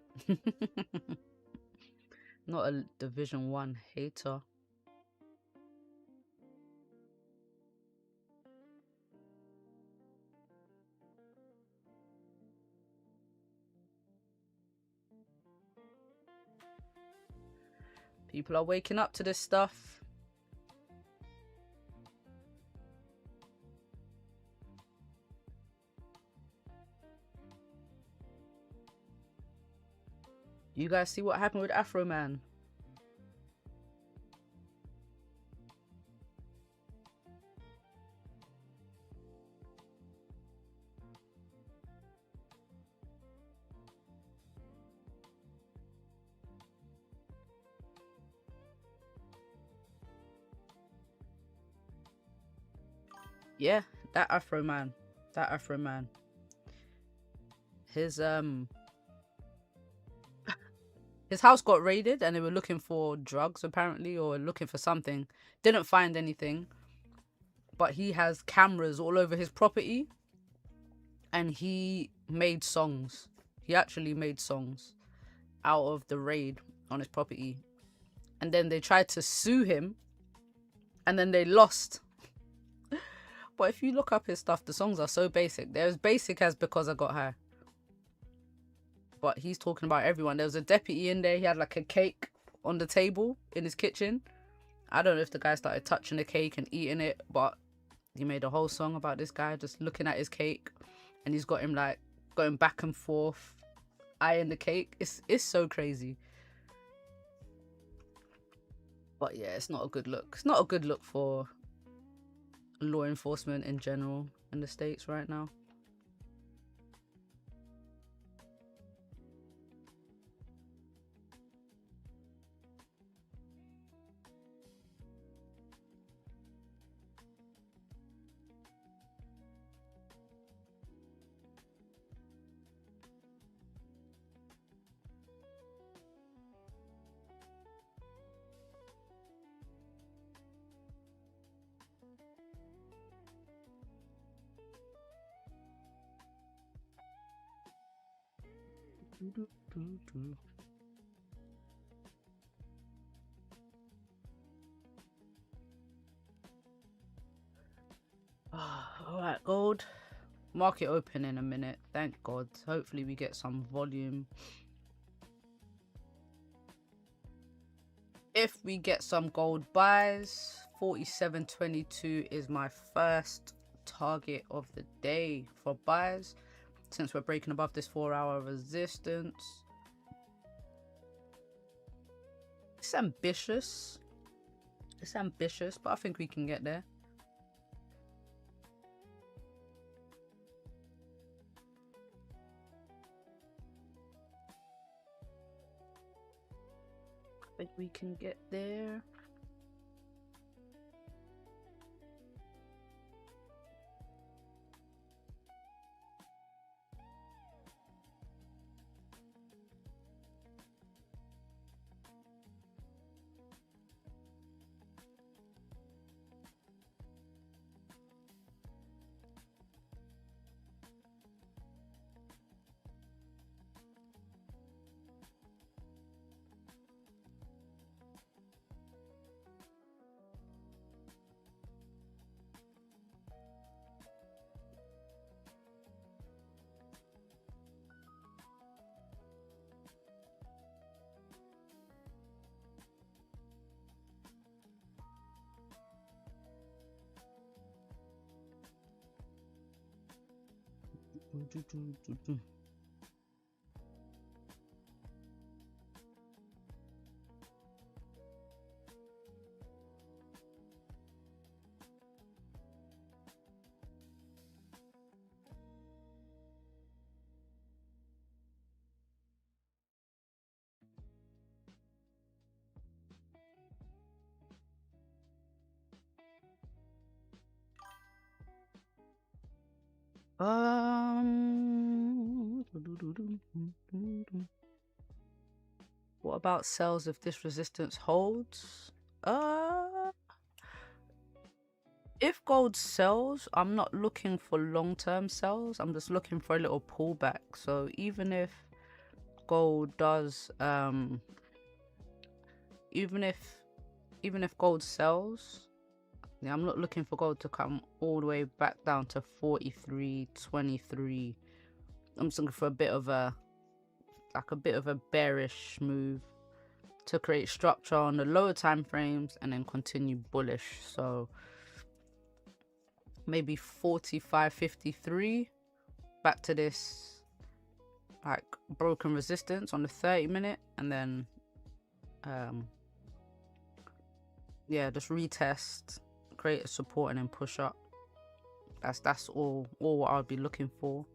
Not a Division 1 hater. People are waking up to this stuff. You guys see what happened with Afro Man? Yeah, that Afro Man. His house got raided and they were looking for drugs apparently, or looking for something. Didn't find anything. But he has cameras all over his property. And he made songs. He actually made songs out of the raid on his property. And then they tried to sue him. And then they lost. But if you look up his stuff, the songs are so basic. They're as basic as Because I Got High. But he's talking about everyone. There was a deputy in there. He had like a cake on the table in his kitchen. I don't know if the guy started touching the cake and eating it, but he made a whole song about this guy just looking at his cake. And he's got him like going back and forth, eyeing the cake. It's so crazy. But yeah, it's not a good look. It's not a good look for law enforcement in general in the States right now. All right, gold. Market open in a minute. Thank God. Hopefully we get some volume. If we get some gold buys, 47.22 is my first target of the day for buys, since we're breaking above this 4-hour resistance. It's ambitious. It's ambitious, but I think we can get there. I think we can get there. What about sells if this resistance holds? If gold sells, I'm not looking for long-term sells. I'm just looking for a little pullback. So even if gold does, even if gold sells, yeah, I'm not looking for gold to come all the way back down to 43.23. I'm just looking for a bit of a bearish move to create structure on the lower time frames and then continue bullish. So maybe 45.53 back to this like broken resistance on the 30-minute, and then yeah, just retest, create a support, and then push up. That's all what I'd be looking for.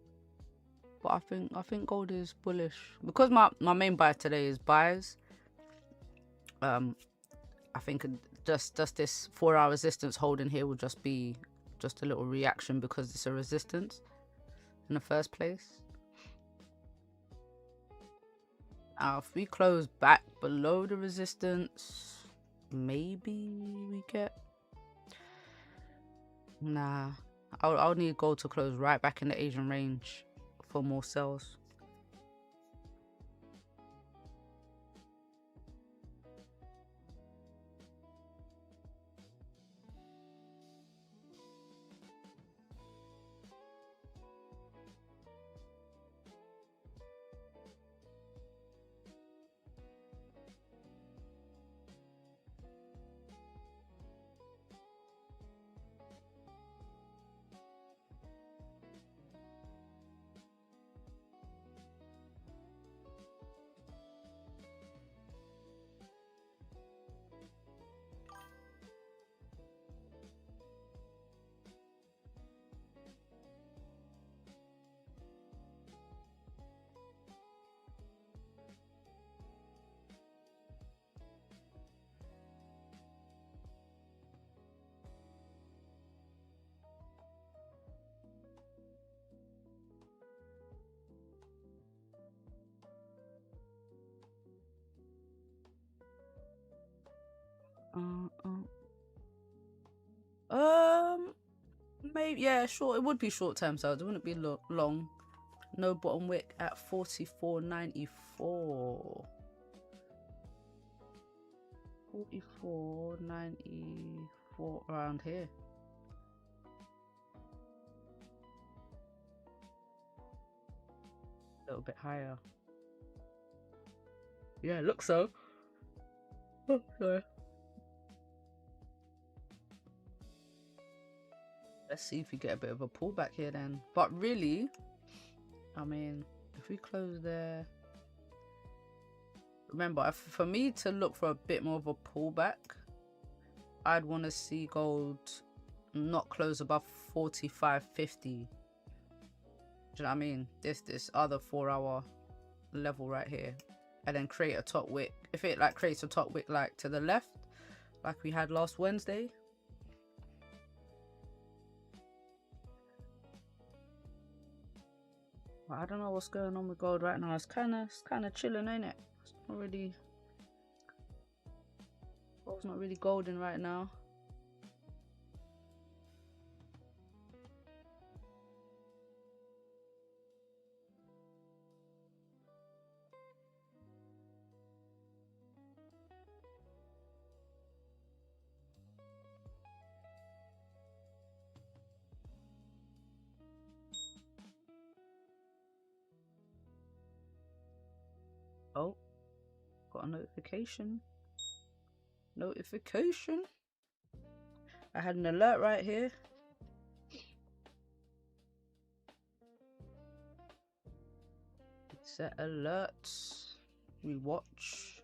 But I think gold is bullish because my main buy today is buys. I think just this 4-hour resistance holding here will just be just a little reaction because it's a resistance in the first place. If we close back below the resistance, maybe we get... Nah, I'll need gold to close right back in the Asian range for more sells. Maybe, yeah, short. It would be short term sales. It wouldn't be long. No bottom wick at 44.94. 44.94 around here. A little bit higher. Yeah, it looks so. Oh, sorry. Let's see if we get a bit of a pullback here then. But really, I mean, if we close there, remember, for me to look for a bit more of a pullback, I'd want to see gold not close above 45.50. Do you know what I mean? This other 4-hour level right here, and then create a top wick. If it like creates a top wick like to the left, like we had last Wednesday, I don't know what's going on with gold right now. It's kind of chilling, ain't it? It's not really, gold's not really golden right now. Oh, got a notification. Notification. I had an alert right here. Set alerts. We watch.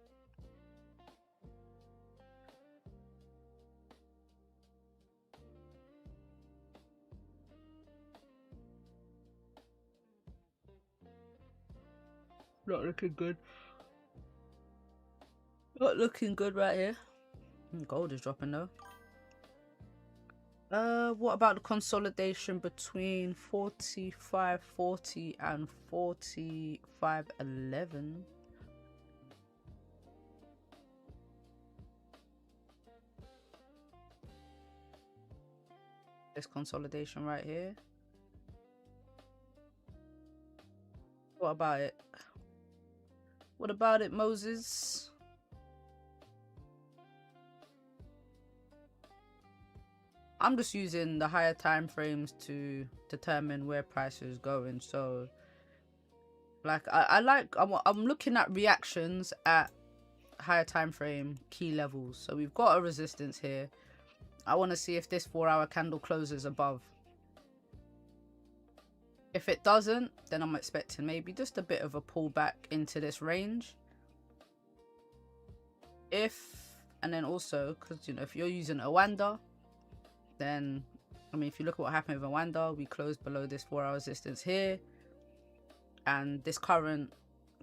Not looking good. Not looking good right here. Gold is dropping though. What about the consolidation between 45.40 and 45.11? This consolidation right here. What about it? What about it, Moses? I'm just using the higher time frames to determine where price is going. So like I'm looking at reactions at higher time frame key levels. So we've got a resistance here. I want to see if this 4-hour candle closes above. If it doesn't, then I'm expecting maybe just a bit of a pullback into this range. And then also, because you know, if you're using Awanda, then I mean, if you look at what happened with Awanda, we closed below this 4-hour resistance here, and this current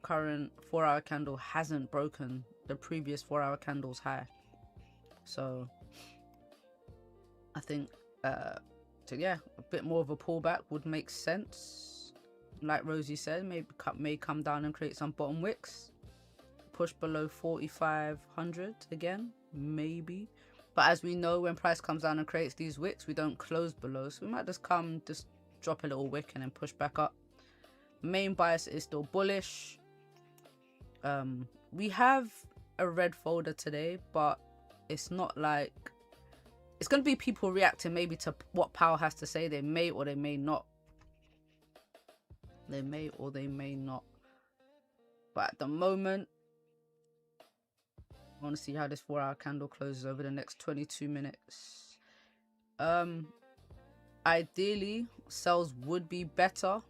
4-hour candle hasn't broken the previous 4-hour candle's high. So I think so yeah, a bit more of a pullback would make sense. Like Rosie said, may come down and create some bottom wicks, push below 4,500 again, maybe. But as we know, when price comes down and creates these wicks, we don't close below. So we might just drop a little wick and then push back up. Main bias is still bullish. We have a red folder today, but it's not like... It's going to be people reacting maybe to what Powell has to say. They may or they may not. They may or they may not. But at the moment, I want to see how this 4-hour candle closes over the next 22 minutes. Ideally, sells would be better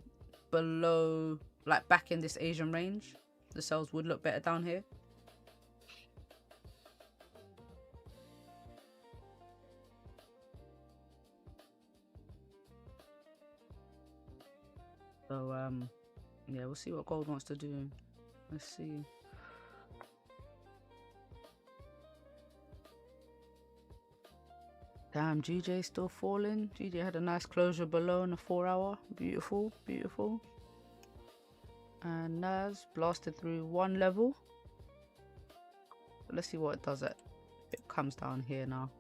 below, like back in this Asian range. The sells would look better down here. So, yeah, we'll see what gold wants to do. Let's see. Damn, GJ still falling. GJ had a nice closure below in the 4-hour. Beautiful, beautiful. And Nas blasted through one level. But let's see what it does if it comes down here now.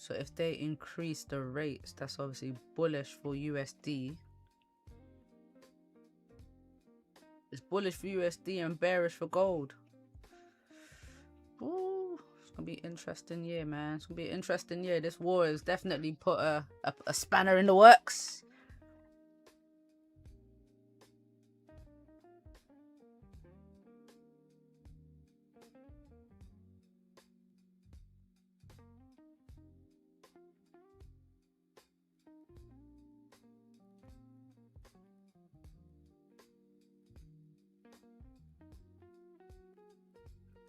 So if they increase the rates, that's obviously bullish for USD. It's bullish for USD and bearish for gold. Ooh, it's gonna be an interesting year, man. It's gonna be an interesting year. This war has definitely put a spanner in the works.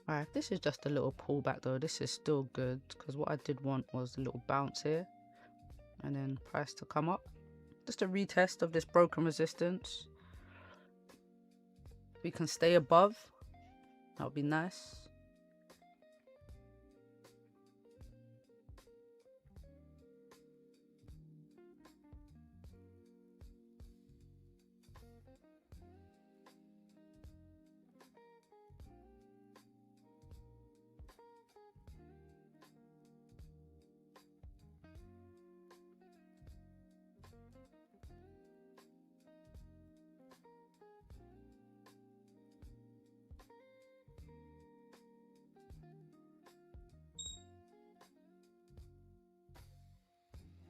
Alright, this is just a little pullback though. This is still good because what I did want was a little bounce here and then price to come up. Just a retest of this broken resistance. We can stay above. That would be nice.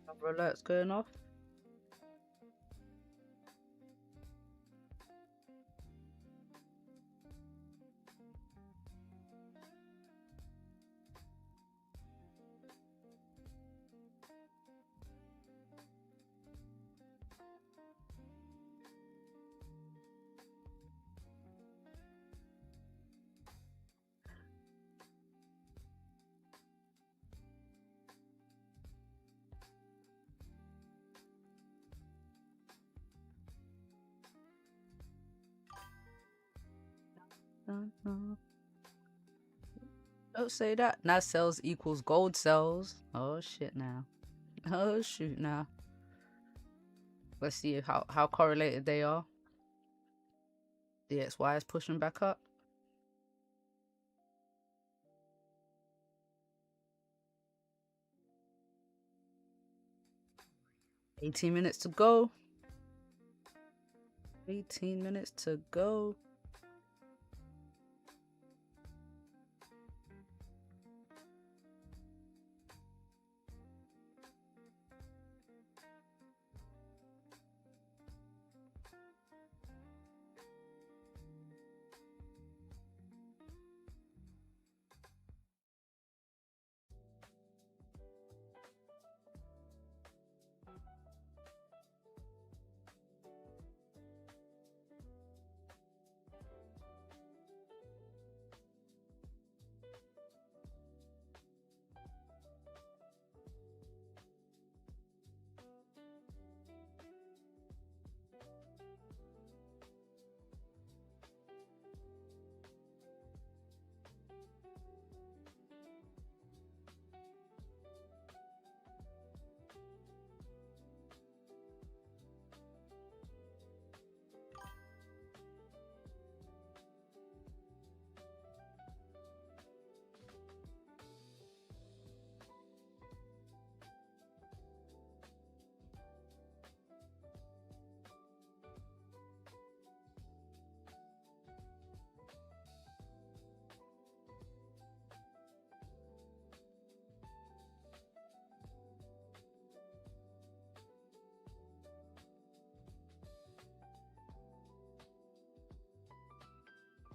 Other alerts going off. Don't say that. Now sells equals gold sells. Oh shit now. Oh shoot now. Let's see how correlated they are. DXY is pushing back up. 18 minutes to go. 18 minutes to go.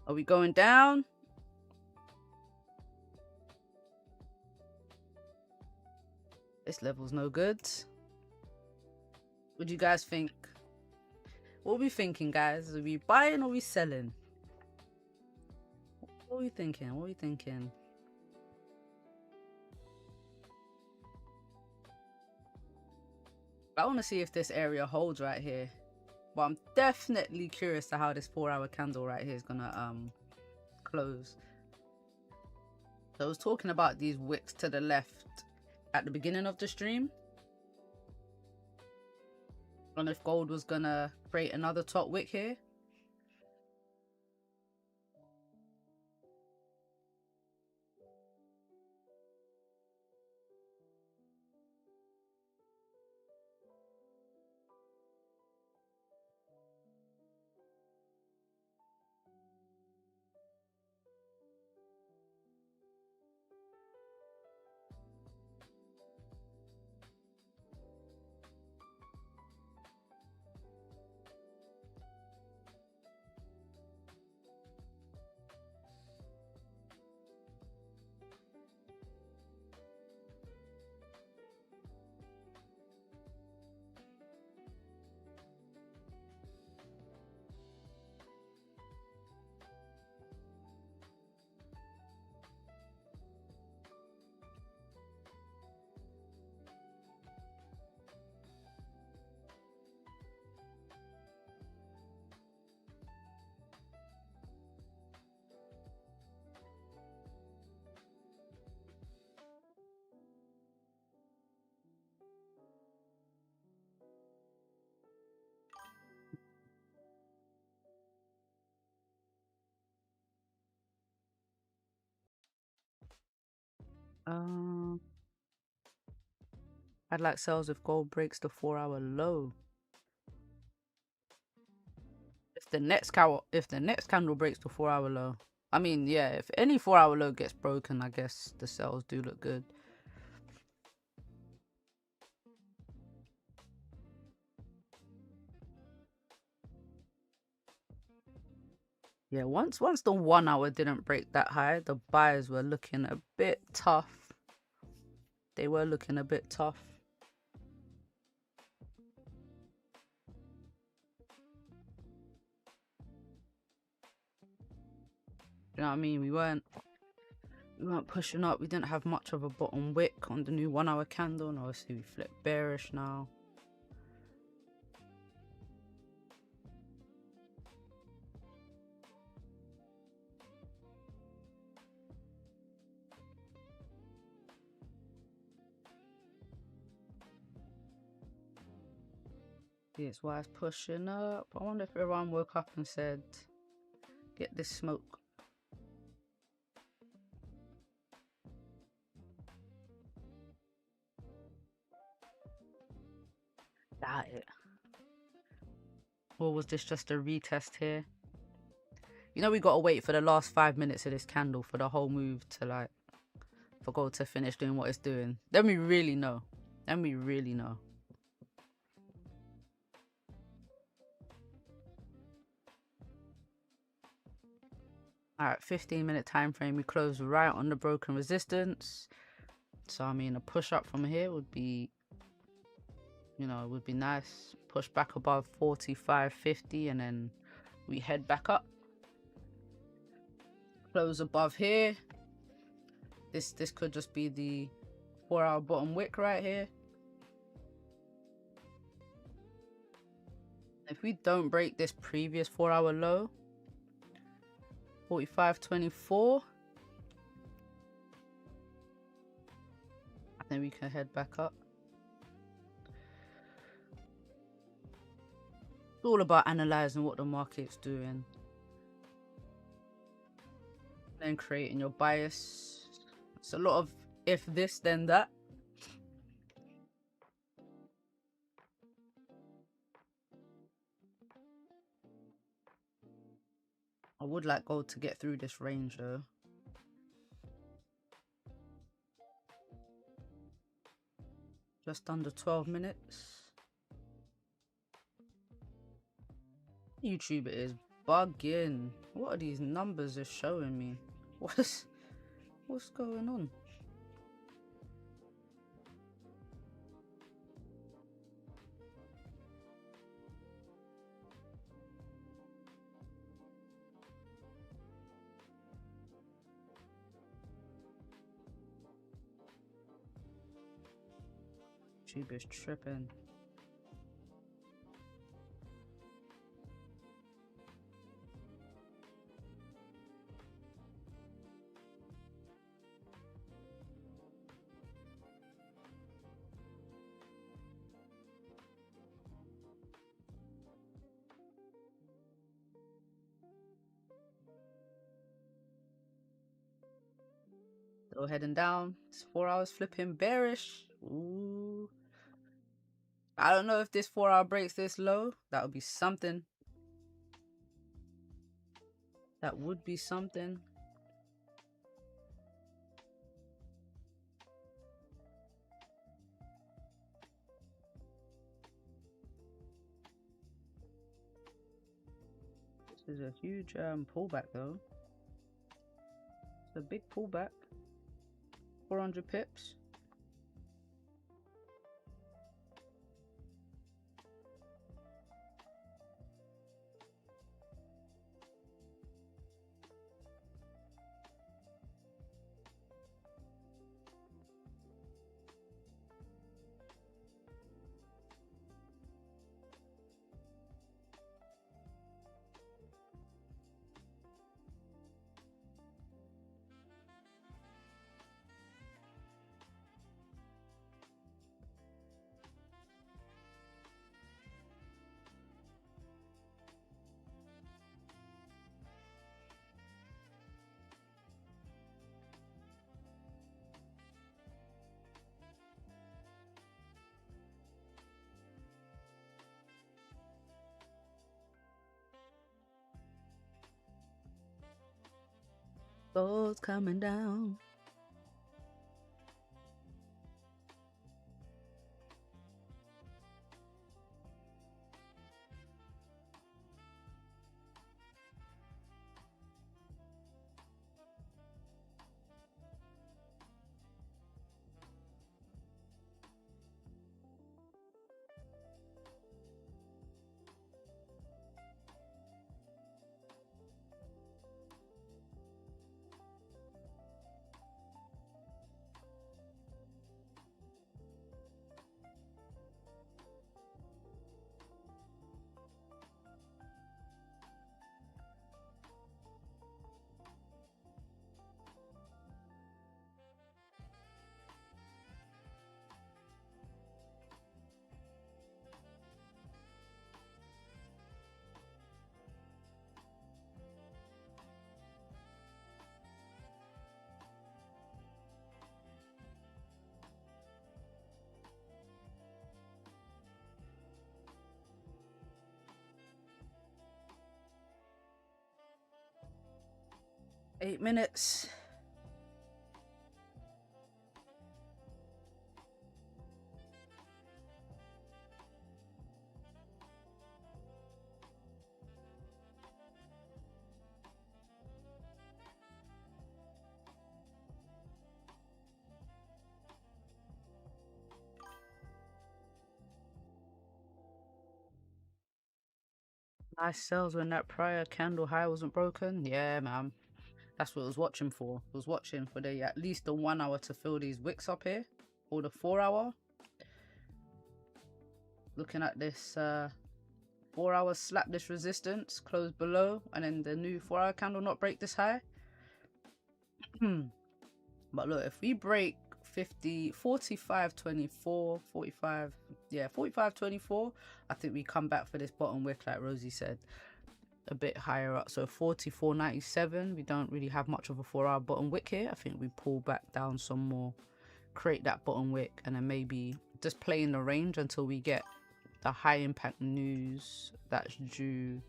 Are we going down? This level's no good. What do you guys think? What are we thinking, guys? Are we buying or are we selling? What are we thinking? What are we thinking? I want to see if this area holds right here. But I'm definitely curious to how this 4-hour candle right here is gonna close. So I was talking about these wicks to the left at the beginning of the stream. And if gold was gonna create another top wick here. I'd like sales if gold breaks the 4-hour low. If the next candle breaks the 4-hour low. I mean, yeah, if any 4-hour low gets broken, I guess the sales do look good. Yeah, once the 1 hour didn't break that high, the buyers were looking a bit tough. They were looking a bit tough. You know what I mean? We weren't pushing up. We didn't have much of a bottom wick on the new 1 hour candle, and obviously we flipped bearish now. Here's why it's pushing up. I wonder if everyone woke up and said, get this smoke. Doubt it. Or was this just a retest here? You know, we gotta wait for the last 5 minutes of this candle for the whole move to, like, for gold to finish doing what it's doing. Then we really know. Then we really know. Alright, 15-minute time frame. We close right on the broken resistance. So I mean, a push up from here would be, you know, it would be nice. Push back above 45.50 and then we head back up. Close above here. This could just be the 4-hour bottom wick right here. If we don't break this previous 4-hour low, 45.24, then we can head back up. It's all about analyzing what the market's doing, then creating your bias. It's a lot of if this then that. I would like gold to get through this range though. Just under 12 minutes. YouTube it is. bugging. What are these numbers are showing me? What's going on? YouTube is tripping. Still heading down. It's 4 hours flipping bearish. Ooh. I don't know if this 4 hour breaks this low. That would be something. That would be something. This is a huge pullback though. It's a big pullback. 400 pips. Gold's coming down. Eight minutes. Nice sells when that prior candle high wasn't broken. Yeah, man. That's what I was watching for. I was watching for the at least the 1 hour to fill these wicks up here. Or the 4 hour. Looking at this 4 hours slap this resistance, close below, and then the new 4 hour candle not break this high. But look, if we break 45.24, 45, yeah, 45.24, I think we come back for this bottom wick like Rosie said, a bit higher up. So 44.97, we don't really have much of a 4 hour bottom wick here. I think we pull back down some more, create that bottom wick, and then maybe just play in the range until we get the high impact news that's due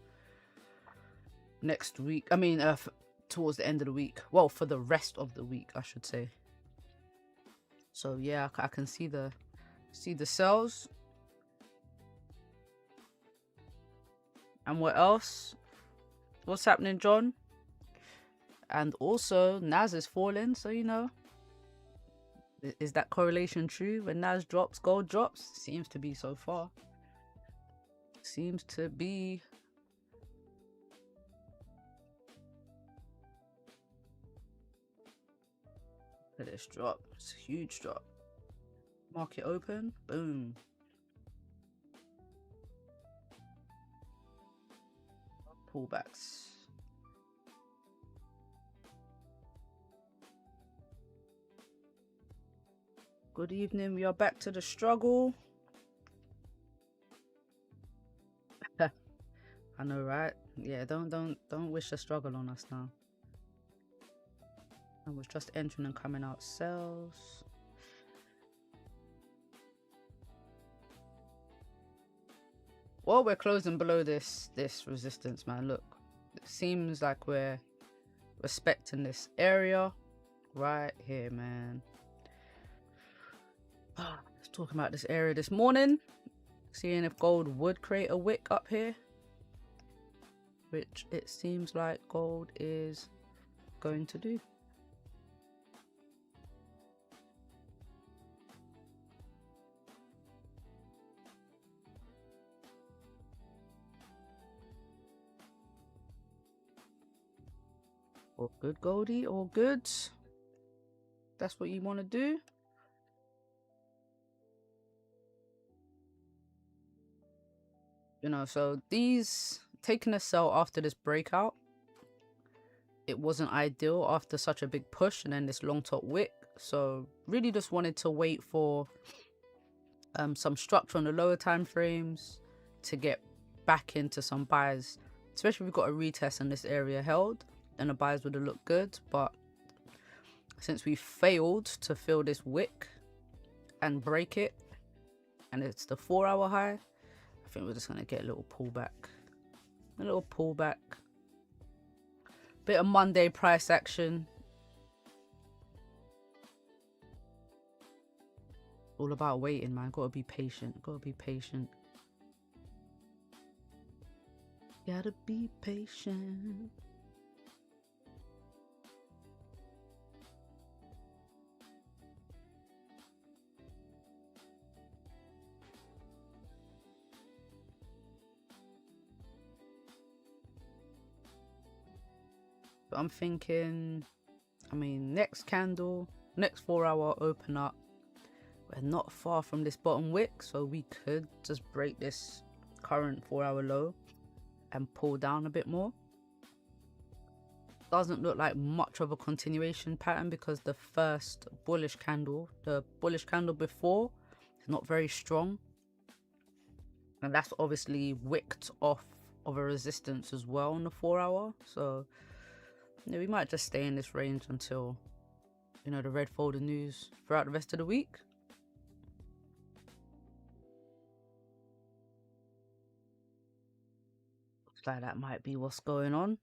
next week. I mean, towards the end of the week. Well, for the rest of the week, I should say. So yeah, I can see the cells. And what else? What's happening, John? And also, Nas is falling, so you know. Is that correlation true? When Nas drops, gold drops? Seems to be so far. Seems to be. Look at this drop. It's a huge drop. Market open. Boom. Pullbacks. Good evening. We are back to the struggle. I know, right? Yeah, don't wish the struggle on us now. I was just entering and coming out sells. Well, we're closing below this resistance, man. Look, it seems like we're respecting this area right here, man. Let's talk about this area this morning, seeing if gold would create a wick up here, which it seems like gold is going to do. All good, Goldie, all good. That's what you want to do. You know, so these taking a sell after this breakout, it wasn't ideal after such a big push and then this long top wick. So really just wanted to wait for some structure on the lower time frames to get back into some buys, especially if we've got a retest and this area held, then the buys would have looked good. But since we failed to fill this wick and break it, and it's the 4-hour high, I think we're just going to get a little pullback. A little pullback. Bit of Monday price action. All about waiting, man. Gotta be patient. Gotta be patient. Gotta be patient. But I'm thinking, I mean, next candle, next 4-hour open up. We're not far from this bottom wick, so we could just break this current 4-hour low and pull down a bit more. Doesn't look like much of a continuation pattern because the first bullish candle, the bullish candle before, is not very strong. And that's obviously wicked off of a resistance as well on the 4-hour. So yeah, we might just stay in this range until, you know, the red folder news throughout the rest of the week. Looks like that might be what's going on.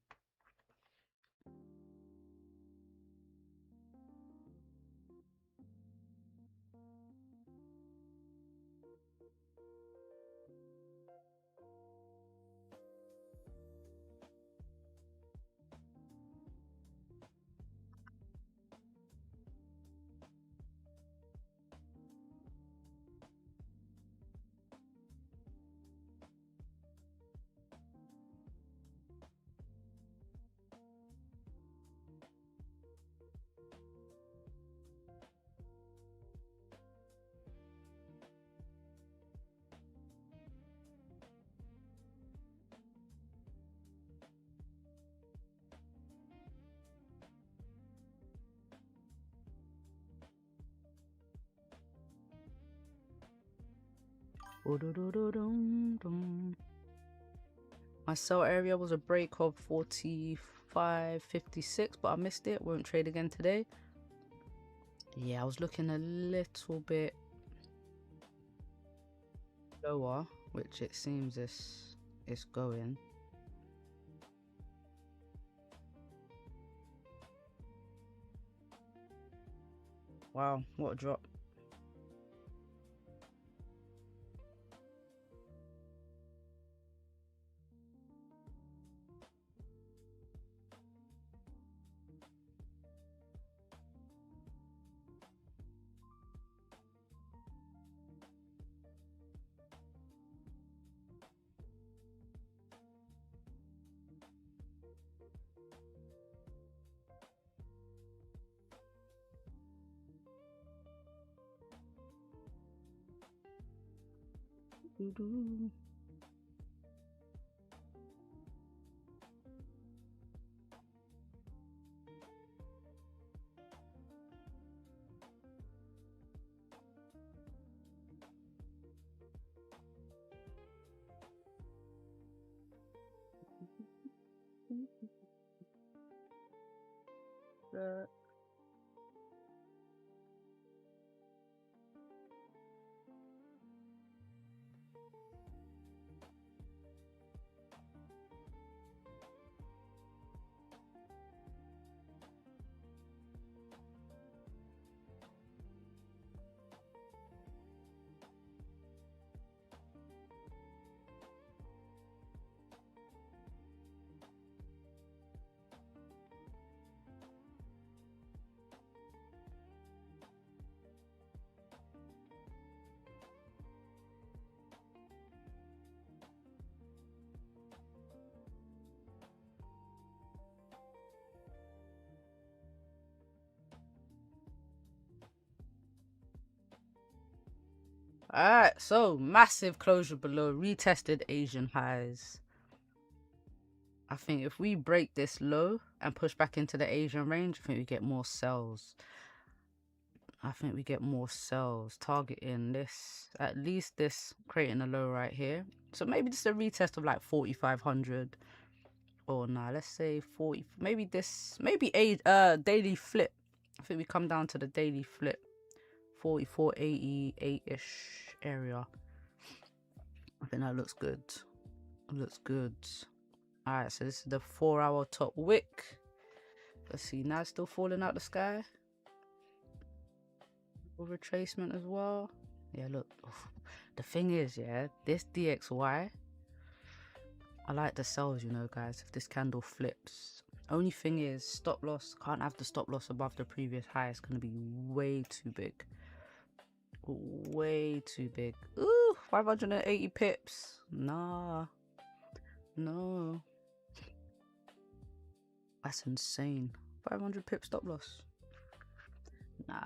My sell area was a break of 45.56, but I missed it. Won't trade again today. Yeah, I was looking a little bit lower, which it seems it's going. Wow, what a drop. Alright, so massive closure below, retested Asian highs. I think if we break this low and push back into the Asian range, I think we get more sells. Targeting this, at least this, creating a low right here. So maybe just a retest of like 4,500. Or nah, let's say 40. Maybe this, maybe a daily flip. I think we come down to the daily flip. 44.88-ish area. I think that looks good. Alright, so this is the 4-hour top wick. Let's see, now it's still falling out the sky. Retracement as well. Yeah, look. The thing is, yeah, this DXY, I like the sells, you know, guys. If this candle flips, only thing is stop loss. Can't have the stop loss above the previous high. It's gonna be way too big. Ooh, 580 pips. Nah, no, that's insane. 500 pip stop loss. Nah.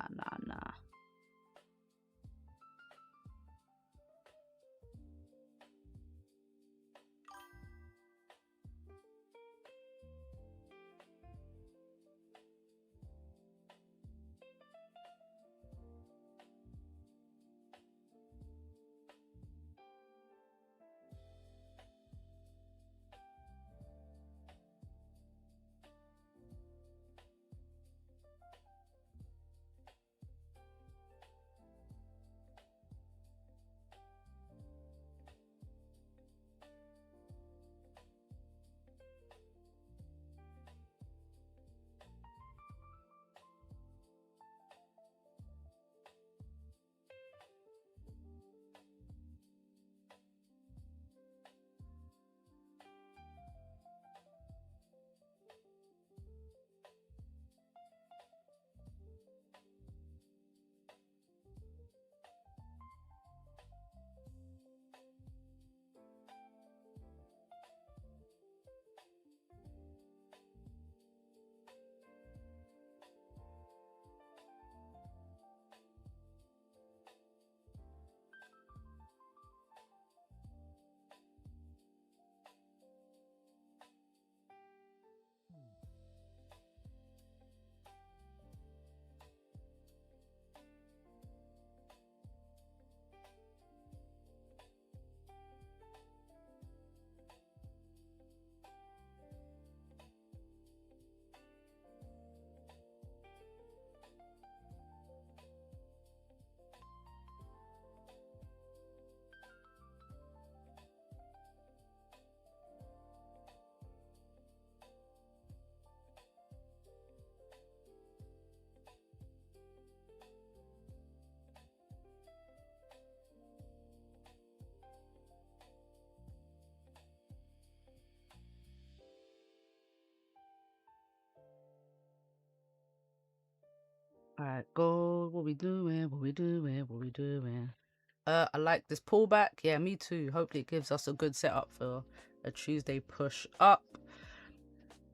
Alright, gold. What we doing? I like this pullback. Yeah, me too. Hopefully it gives us a good setup for a Tuesday push up.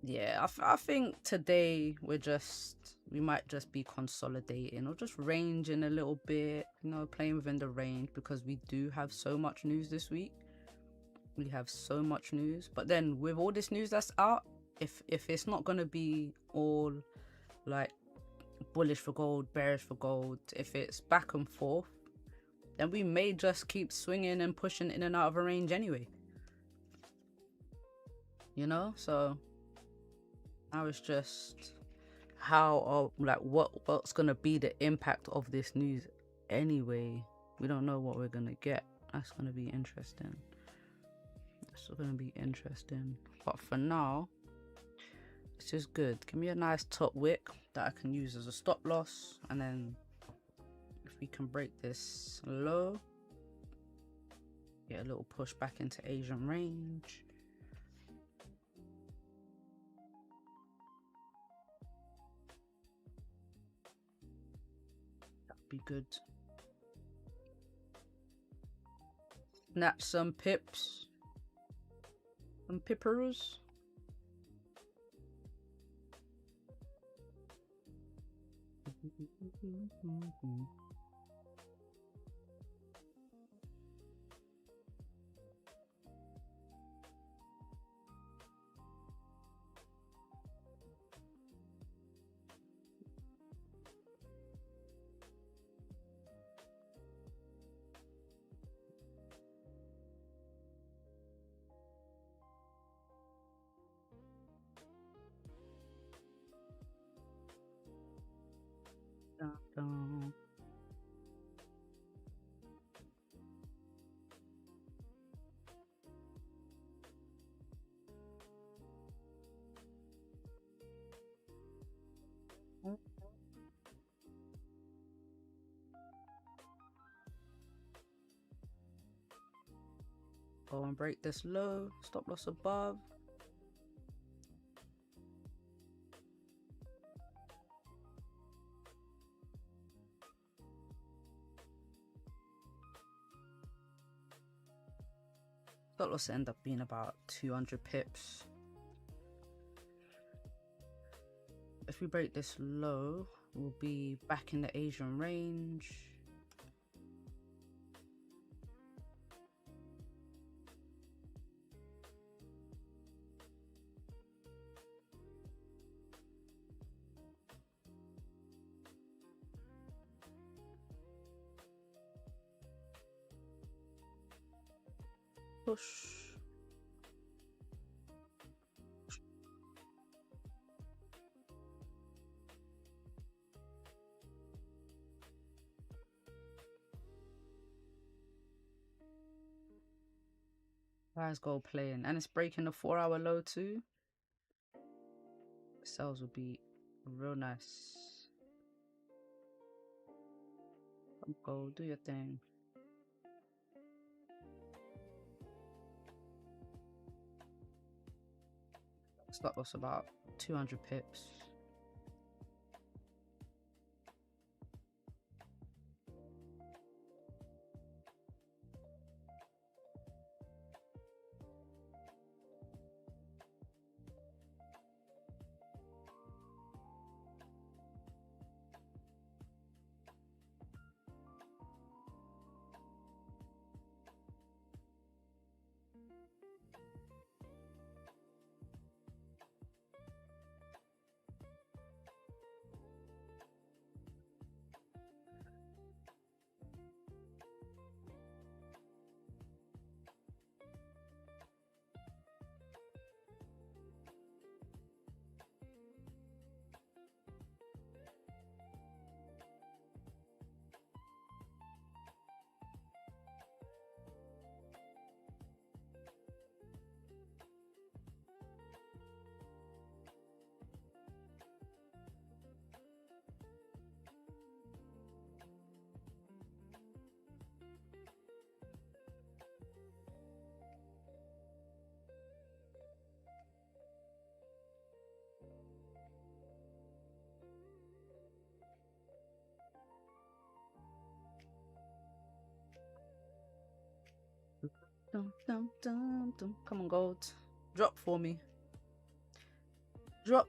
Yeah, I think today we might just be consolidating or just ranging a little bit, you know, playing within the range, because we do have so much news this week. We have so much news, but then with all this news that's out, if it's not gonna be all like bullish for gold, bearish for gold, if it's back and forth, then we may just keep swinging and pushing in and out of a range anyway, you know. So now it's just how like what's gonna be the impact of this news anyway. We don't know what we're gonna get. That's gonna be interesting. But for now, this is good. Give me a nice top wick that I can use as a stop loss, and then if we can break this low, get a little push back into Asian range. That'd be good. Snap some pips, some pippers. Dun, dun. Go and break this low, stop loss above. Stop loss end up being about 200 pips. If we break this low, we'll be back in the Asian range. Push. Where's gold playing? And it's breaking the 4-hour low too. Sales will be real nice. Come gold, do your thing. Stop loss about 200 pips. Dum, dum, dum, dum. Come on, gold. Drop for me. Drop.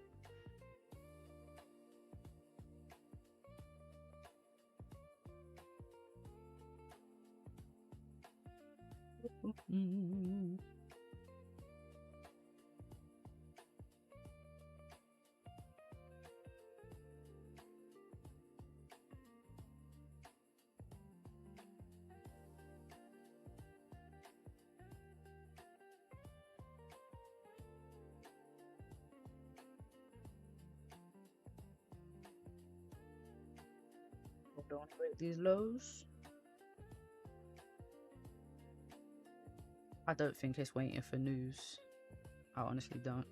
Don't break these lows. I don't think it's waiting for news. I honestly don't.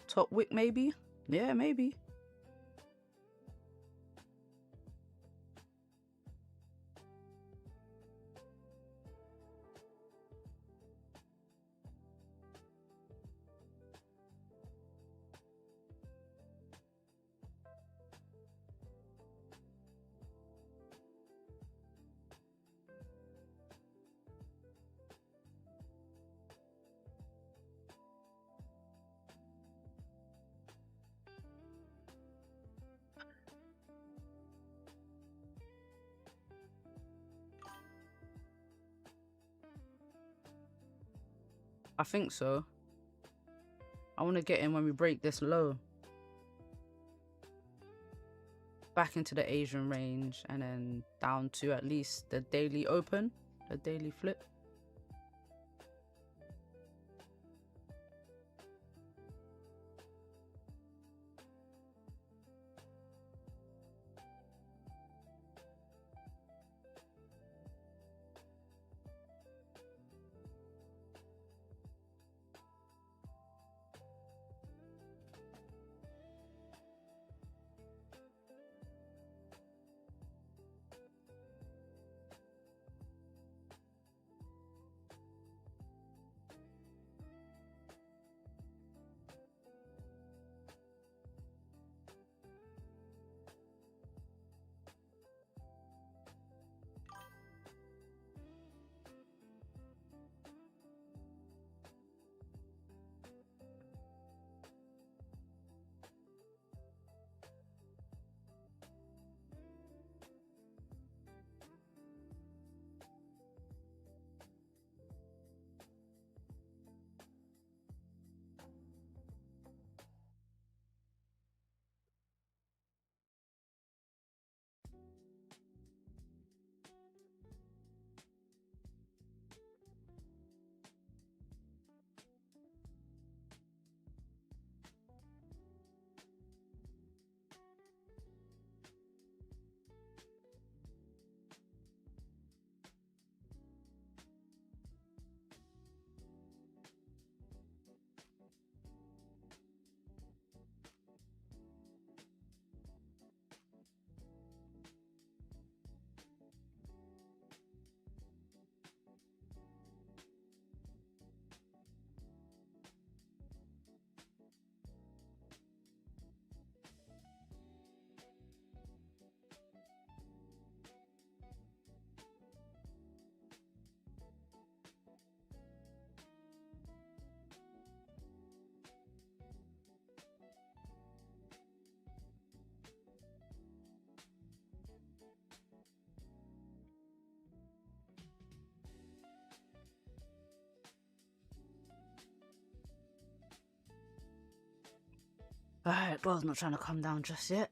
Top wick, maybe? Yeah, maybe. I think so. I want to get in when we break this low. Back into the Asian range and then down to at least the daily open, the daily flip. Alright, gold's not trying to come down just yet.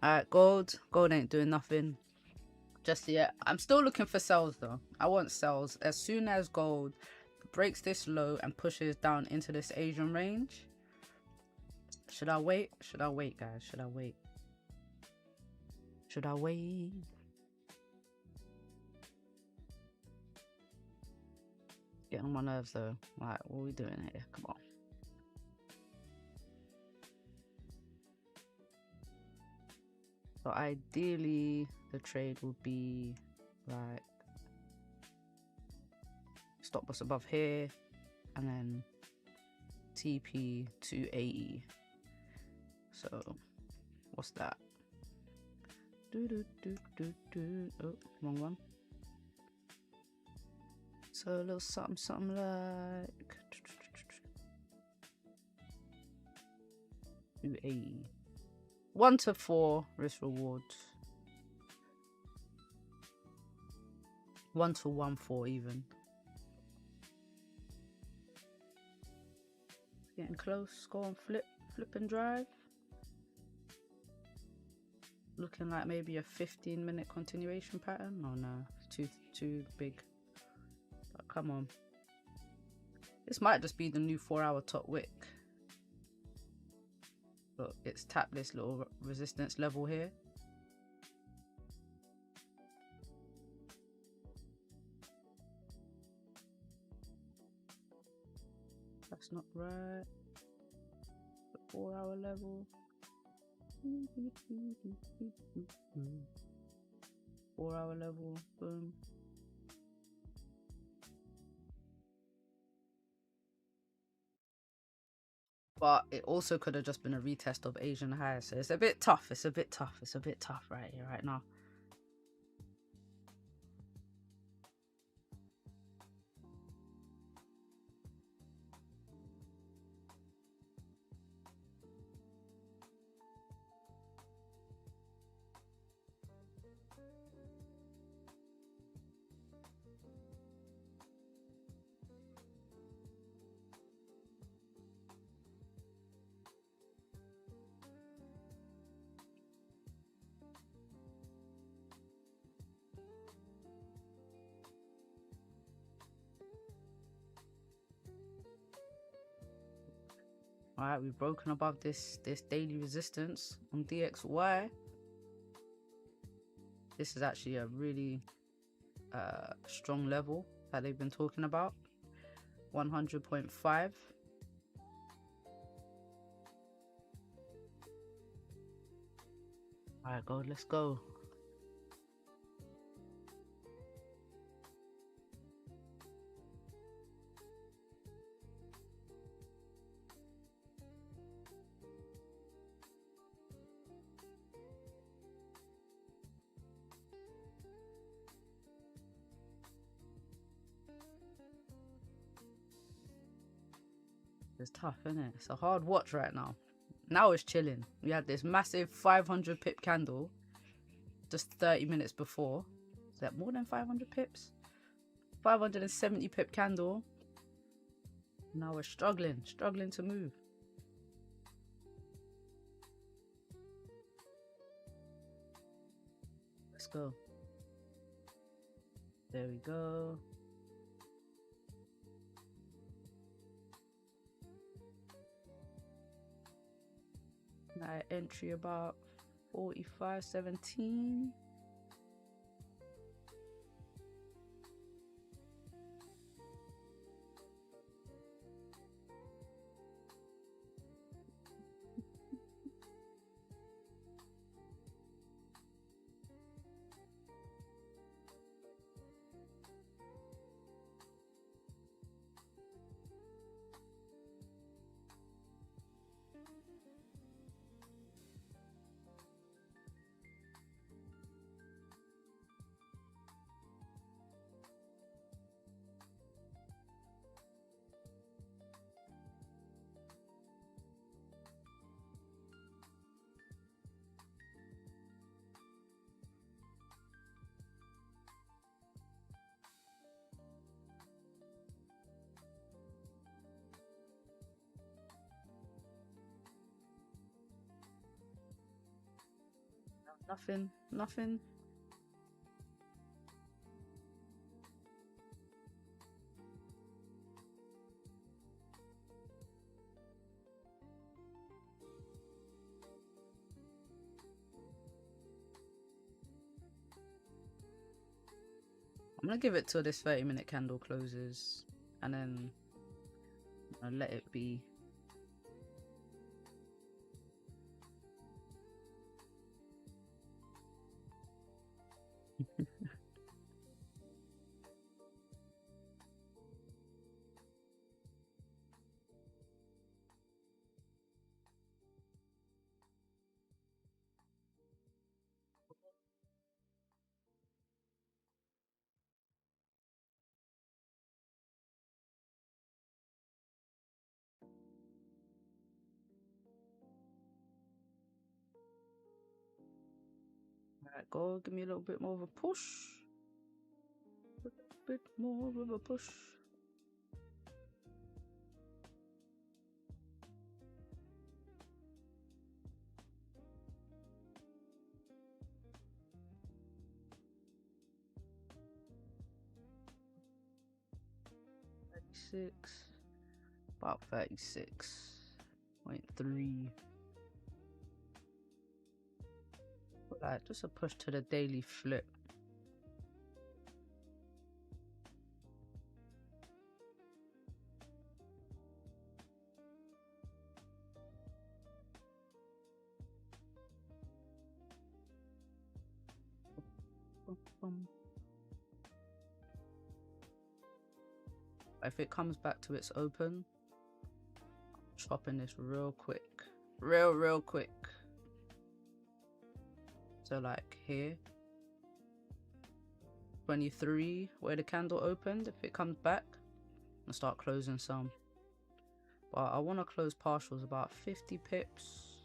Alright, gold ain't doing nothing just yet. I'm still looking for sells though. I want sells as soon as gold breaks this low and pushes down into this Asian range. Should I wait? Should I wait, guys? Should I wait? Should I wait? Getting on my nerves though. Right, what are we doing here? Come on. So ideally the trade would be like stop loss above here and then TP to AE. So what's that? Oh, wrong one. So a little something like to AE. 1 to 4 risk reward. 1 to 1-4 even. Getting close. Go on flip and drive. Looking like maybe a 15-minute continuation pattern. Oh no, too big. But come on. This might just be the new 4-hour top wick. Look, it's tapped this little resistance level here. That's not right. The 4-hour level. 4-hour level. Boom. But it also could have just been a retest of Asian highs. So it's a bit tough. It's a bit tough. It's a bit tough right here, right now. All right, we've broken above this daily resistance on DXY. This is actually a really strong level that they've been talking about. 100.5. All right, gold, let's go. It's tough, isn't it? It's a hard watch right now. Now it's chilling. We had this massive 500 pip candle just 30 minutes before. Is that more than 500 pips? 570 pip candle. Now we're struggling to move. go. There we go. Now entry about 45.17. Nothing. I'm gonna give it till this 30-minute candle closes, and then I'll let it be. Alright, go give me a little bit more of a push. A little bit more of a push. About 36.3. Like just a push to the daily flip. If it comes back to its open, I'm chopping this real quick, real quick. So like here, 23 where the candle opened, if it comes back, I'll start closing some. But I want to close partials about 50 pips.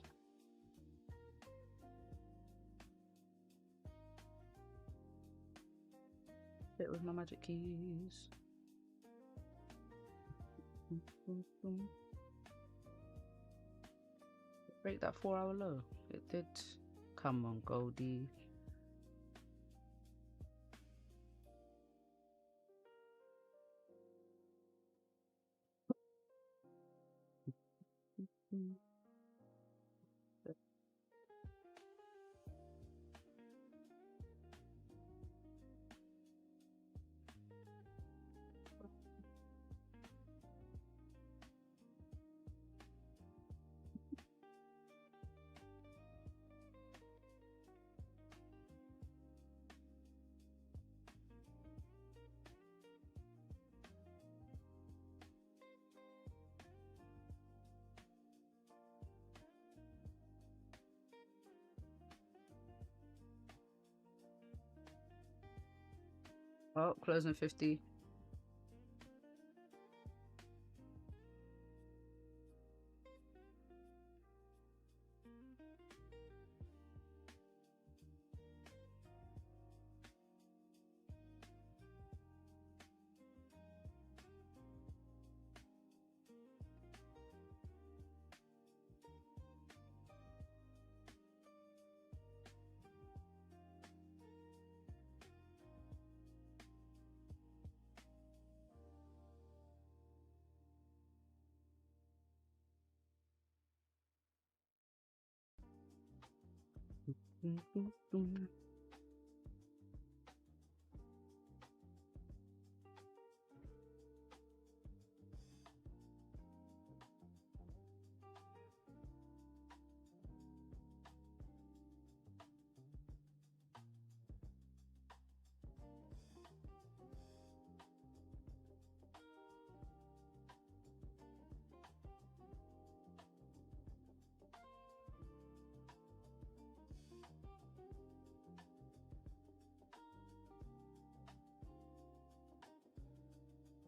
Hit with my magic keys. Break that 4-hour low. It did. Come on, Goldie. Oh, closing 50.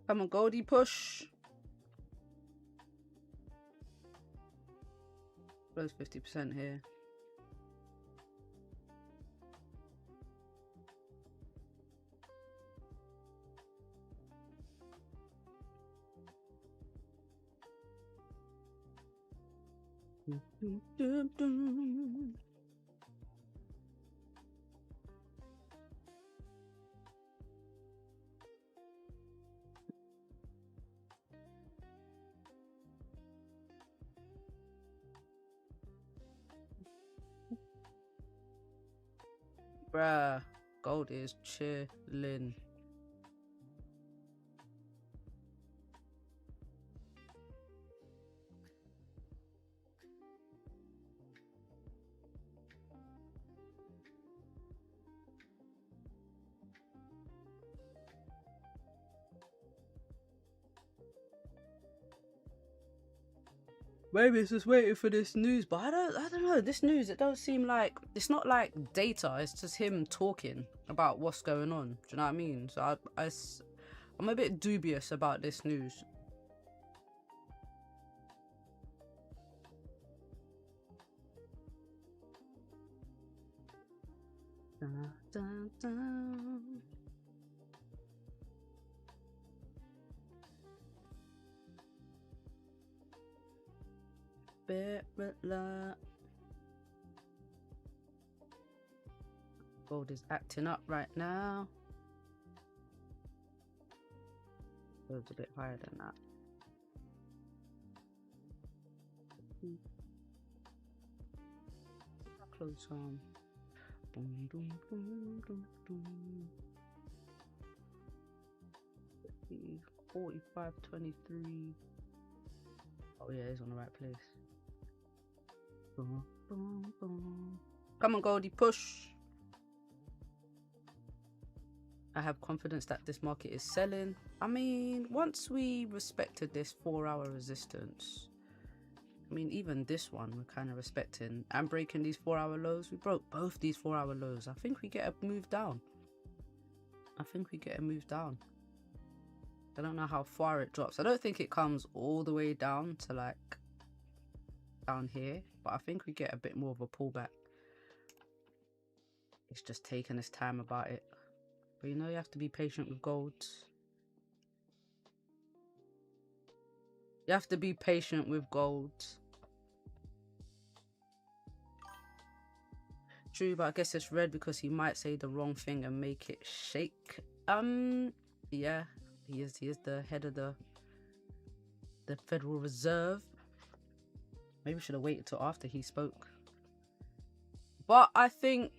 Come on, Goldie, push. Close 50% here. Bruh, gold is chilling. Maybe it's just waiting for this news, but I don't know. This news, it don't seem like, it's not like data. It's just him talking about what's going on. Do you know what I mean? So I'm a bit dubious about this news. Dun, dun, dun. Gold is acting up right now. Gold's a bit higher than that. Close on. 45.23. Oh yeah, he's on the right place. Boom, boom, boom. Come on, Goldie, push. I have confidence that this market is selling. I mean, once we respected this 4-hour resistance, I mean, even this one we're kind of respecting and breaking these 4-hour lows. We broke both these 4-hour lows. I think we get a move down. I don't know how far it drops. I don't think it comes all the way down to like down here, but I think we get a bit more of a pullback. It's just taking its time about it. But you know, you have to be patient with gold. You have to be patient with gold. True, but I guess it's red because he might say the wrong thing and make it shake. Yeah, he is the head of the Federal Reserve. Maybe we should have waited till after he spoke. But I think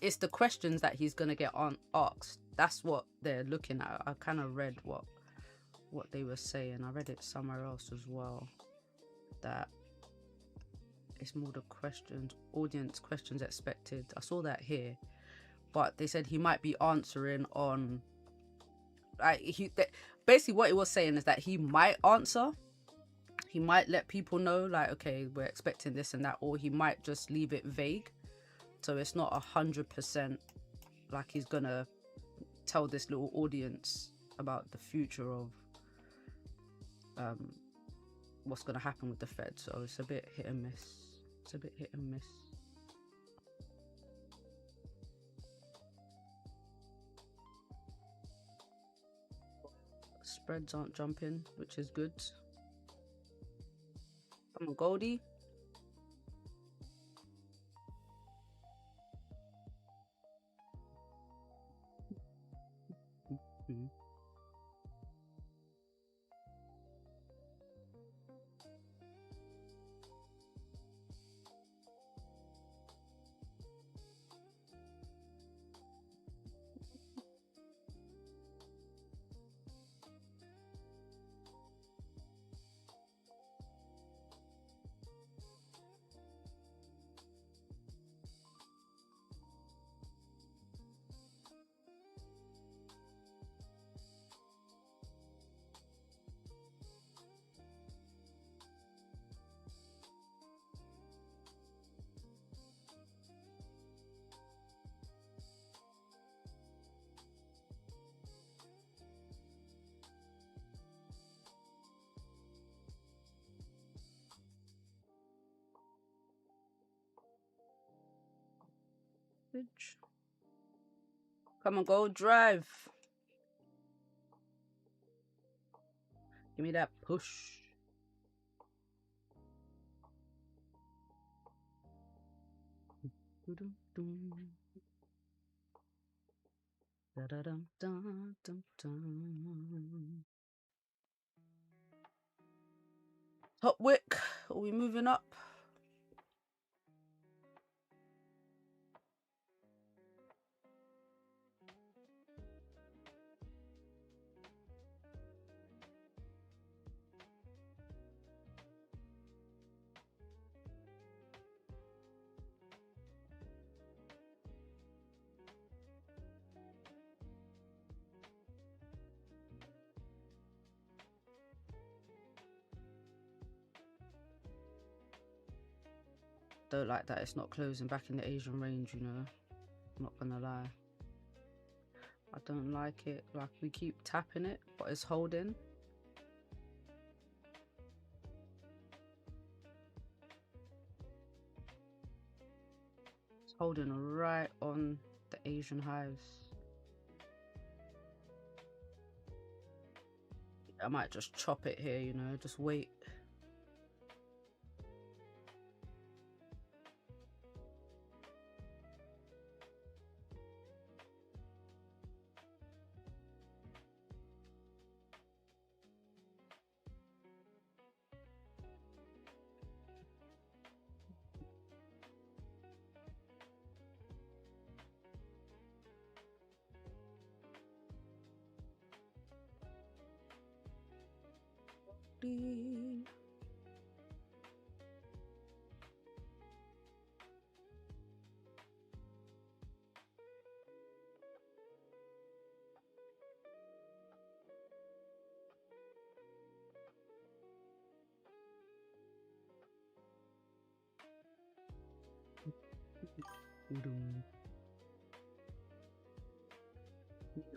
it's the questions that he's gonna get asked. That's what they're looking at. I kind of read what they were saying. I read it somewhere else as well. That it's more the questions, audience questions expected. I saw that here, but they said he might be answering on. Basically what he was saying is that he might answer. He might let people know, like, okay, we're expecting this and that, or he might just leave it vague. So it's not 100% like he's gonna tell this little audience about the future of what's gonna happen with the Fed. So it's a bit hit and miss. Spreads aren't jumping, which is good. Come on, Goldie. message. Come on, gold, drive. Give me that push. Top Wick, are we moving up? Don't like that it's not closing back in the Asian range, you know. I'm not gonna lie. I don't like it. Like, we keep tapping it, but it's holding. It's holding right on the Asian highs. I might just chop it here, you know, just wait.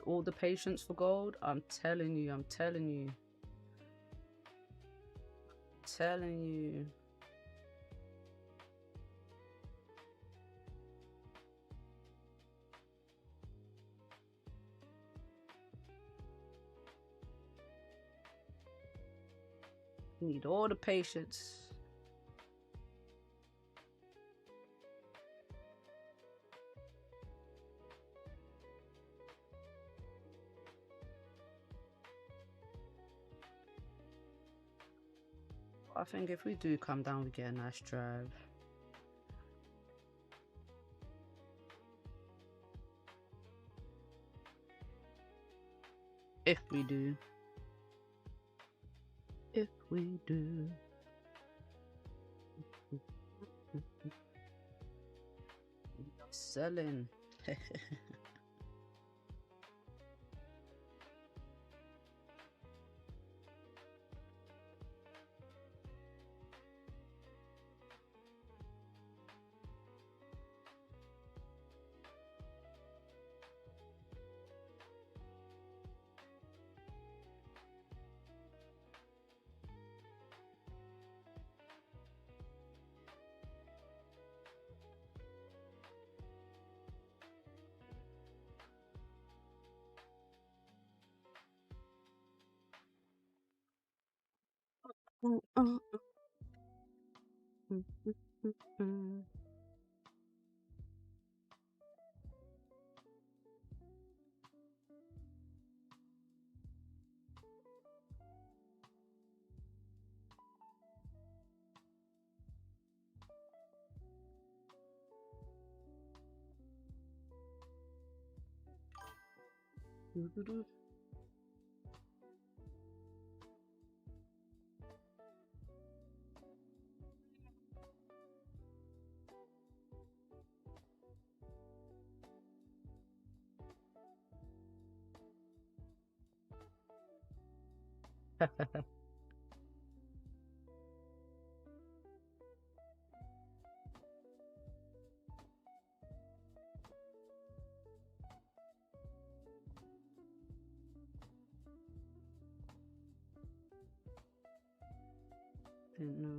All the patience for gold. I'm telling you, I'm telling you. Telling you. You need all the patience. I think if we do come down, we get a nice drive. If we do. If we do. Selling. Didn't know.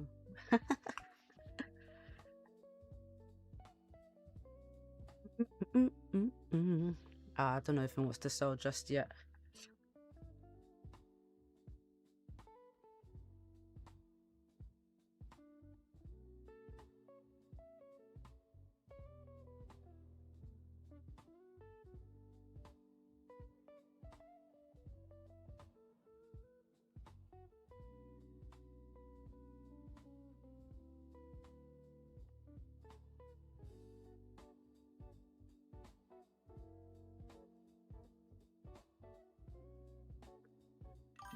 I don't know if he wants to sell just yet.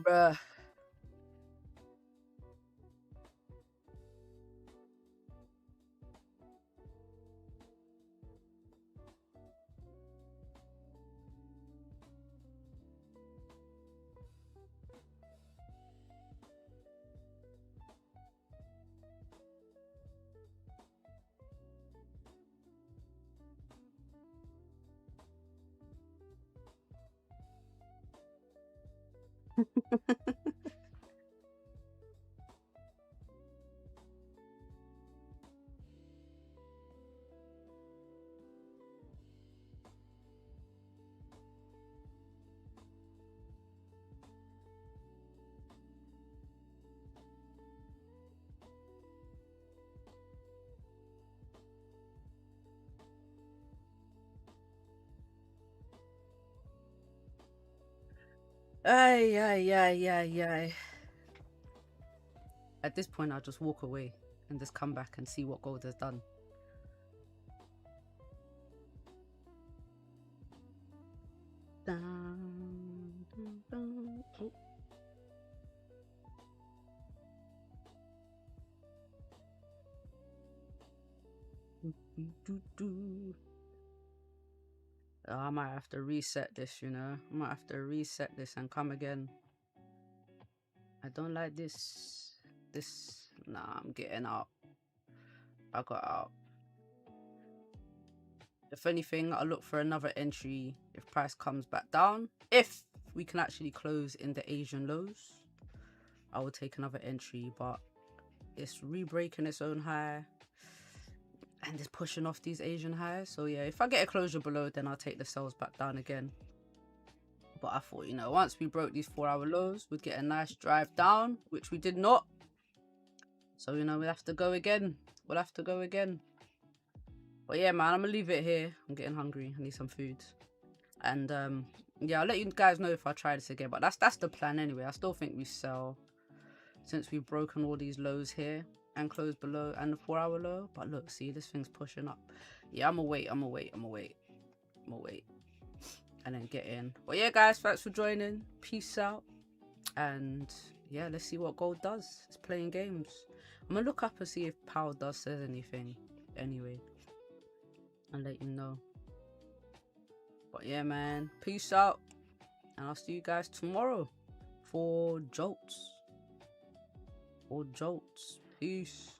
Bruh. Ay, ay, ay, ay, ay. At this point, I'll just walk away and just come back and see what gold has done. Dun, dun, dun. Oh. Oh, I might have to reset this, you know. I might have to reset this and come again. I don't like this. Nah, I'm getting out. I got out. If anything, I'll look for another entry if price comes back down. If we can actually close in the Asian lows, I will take another entry, but it's re-breaking its own high and it's pushing off these Asian highs. So yeah, if I get a closure below, then I'll take the sells back down again. But I thought, you know, once we broke these 4-hour lows, we'd get a nice drive down, which we did not. So, you know, we'll have to go again. We'll have to go again. But yeah, man, I'm gonna leave it here. I'm getting hungry. I need some food. And yeah, I'll let you guys know if I try this again. But that's the plan anyway. I still think we sell since we've broken all these lows here and closed below and the 4-hour low. But look, see, this thing's pushing up. Yeah, I'm gonna wait and then get in. But yeah, guys, thanks for joining. Peace out. And yeah, let's see what gold does. It's playing games. I'm gonna look up and see if Powell does says anything anyway. I'll let you know. But yeah, man, peace out. And I'll see you guys tomorrow for Jolts. Peace.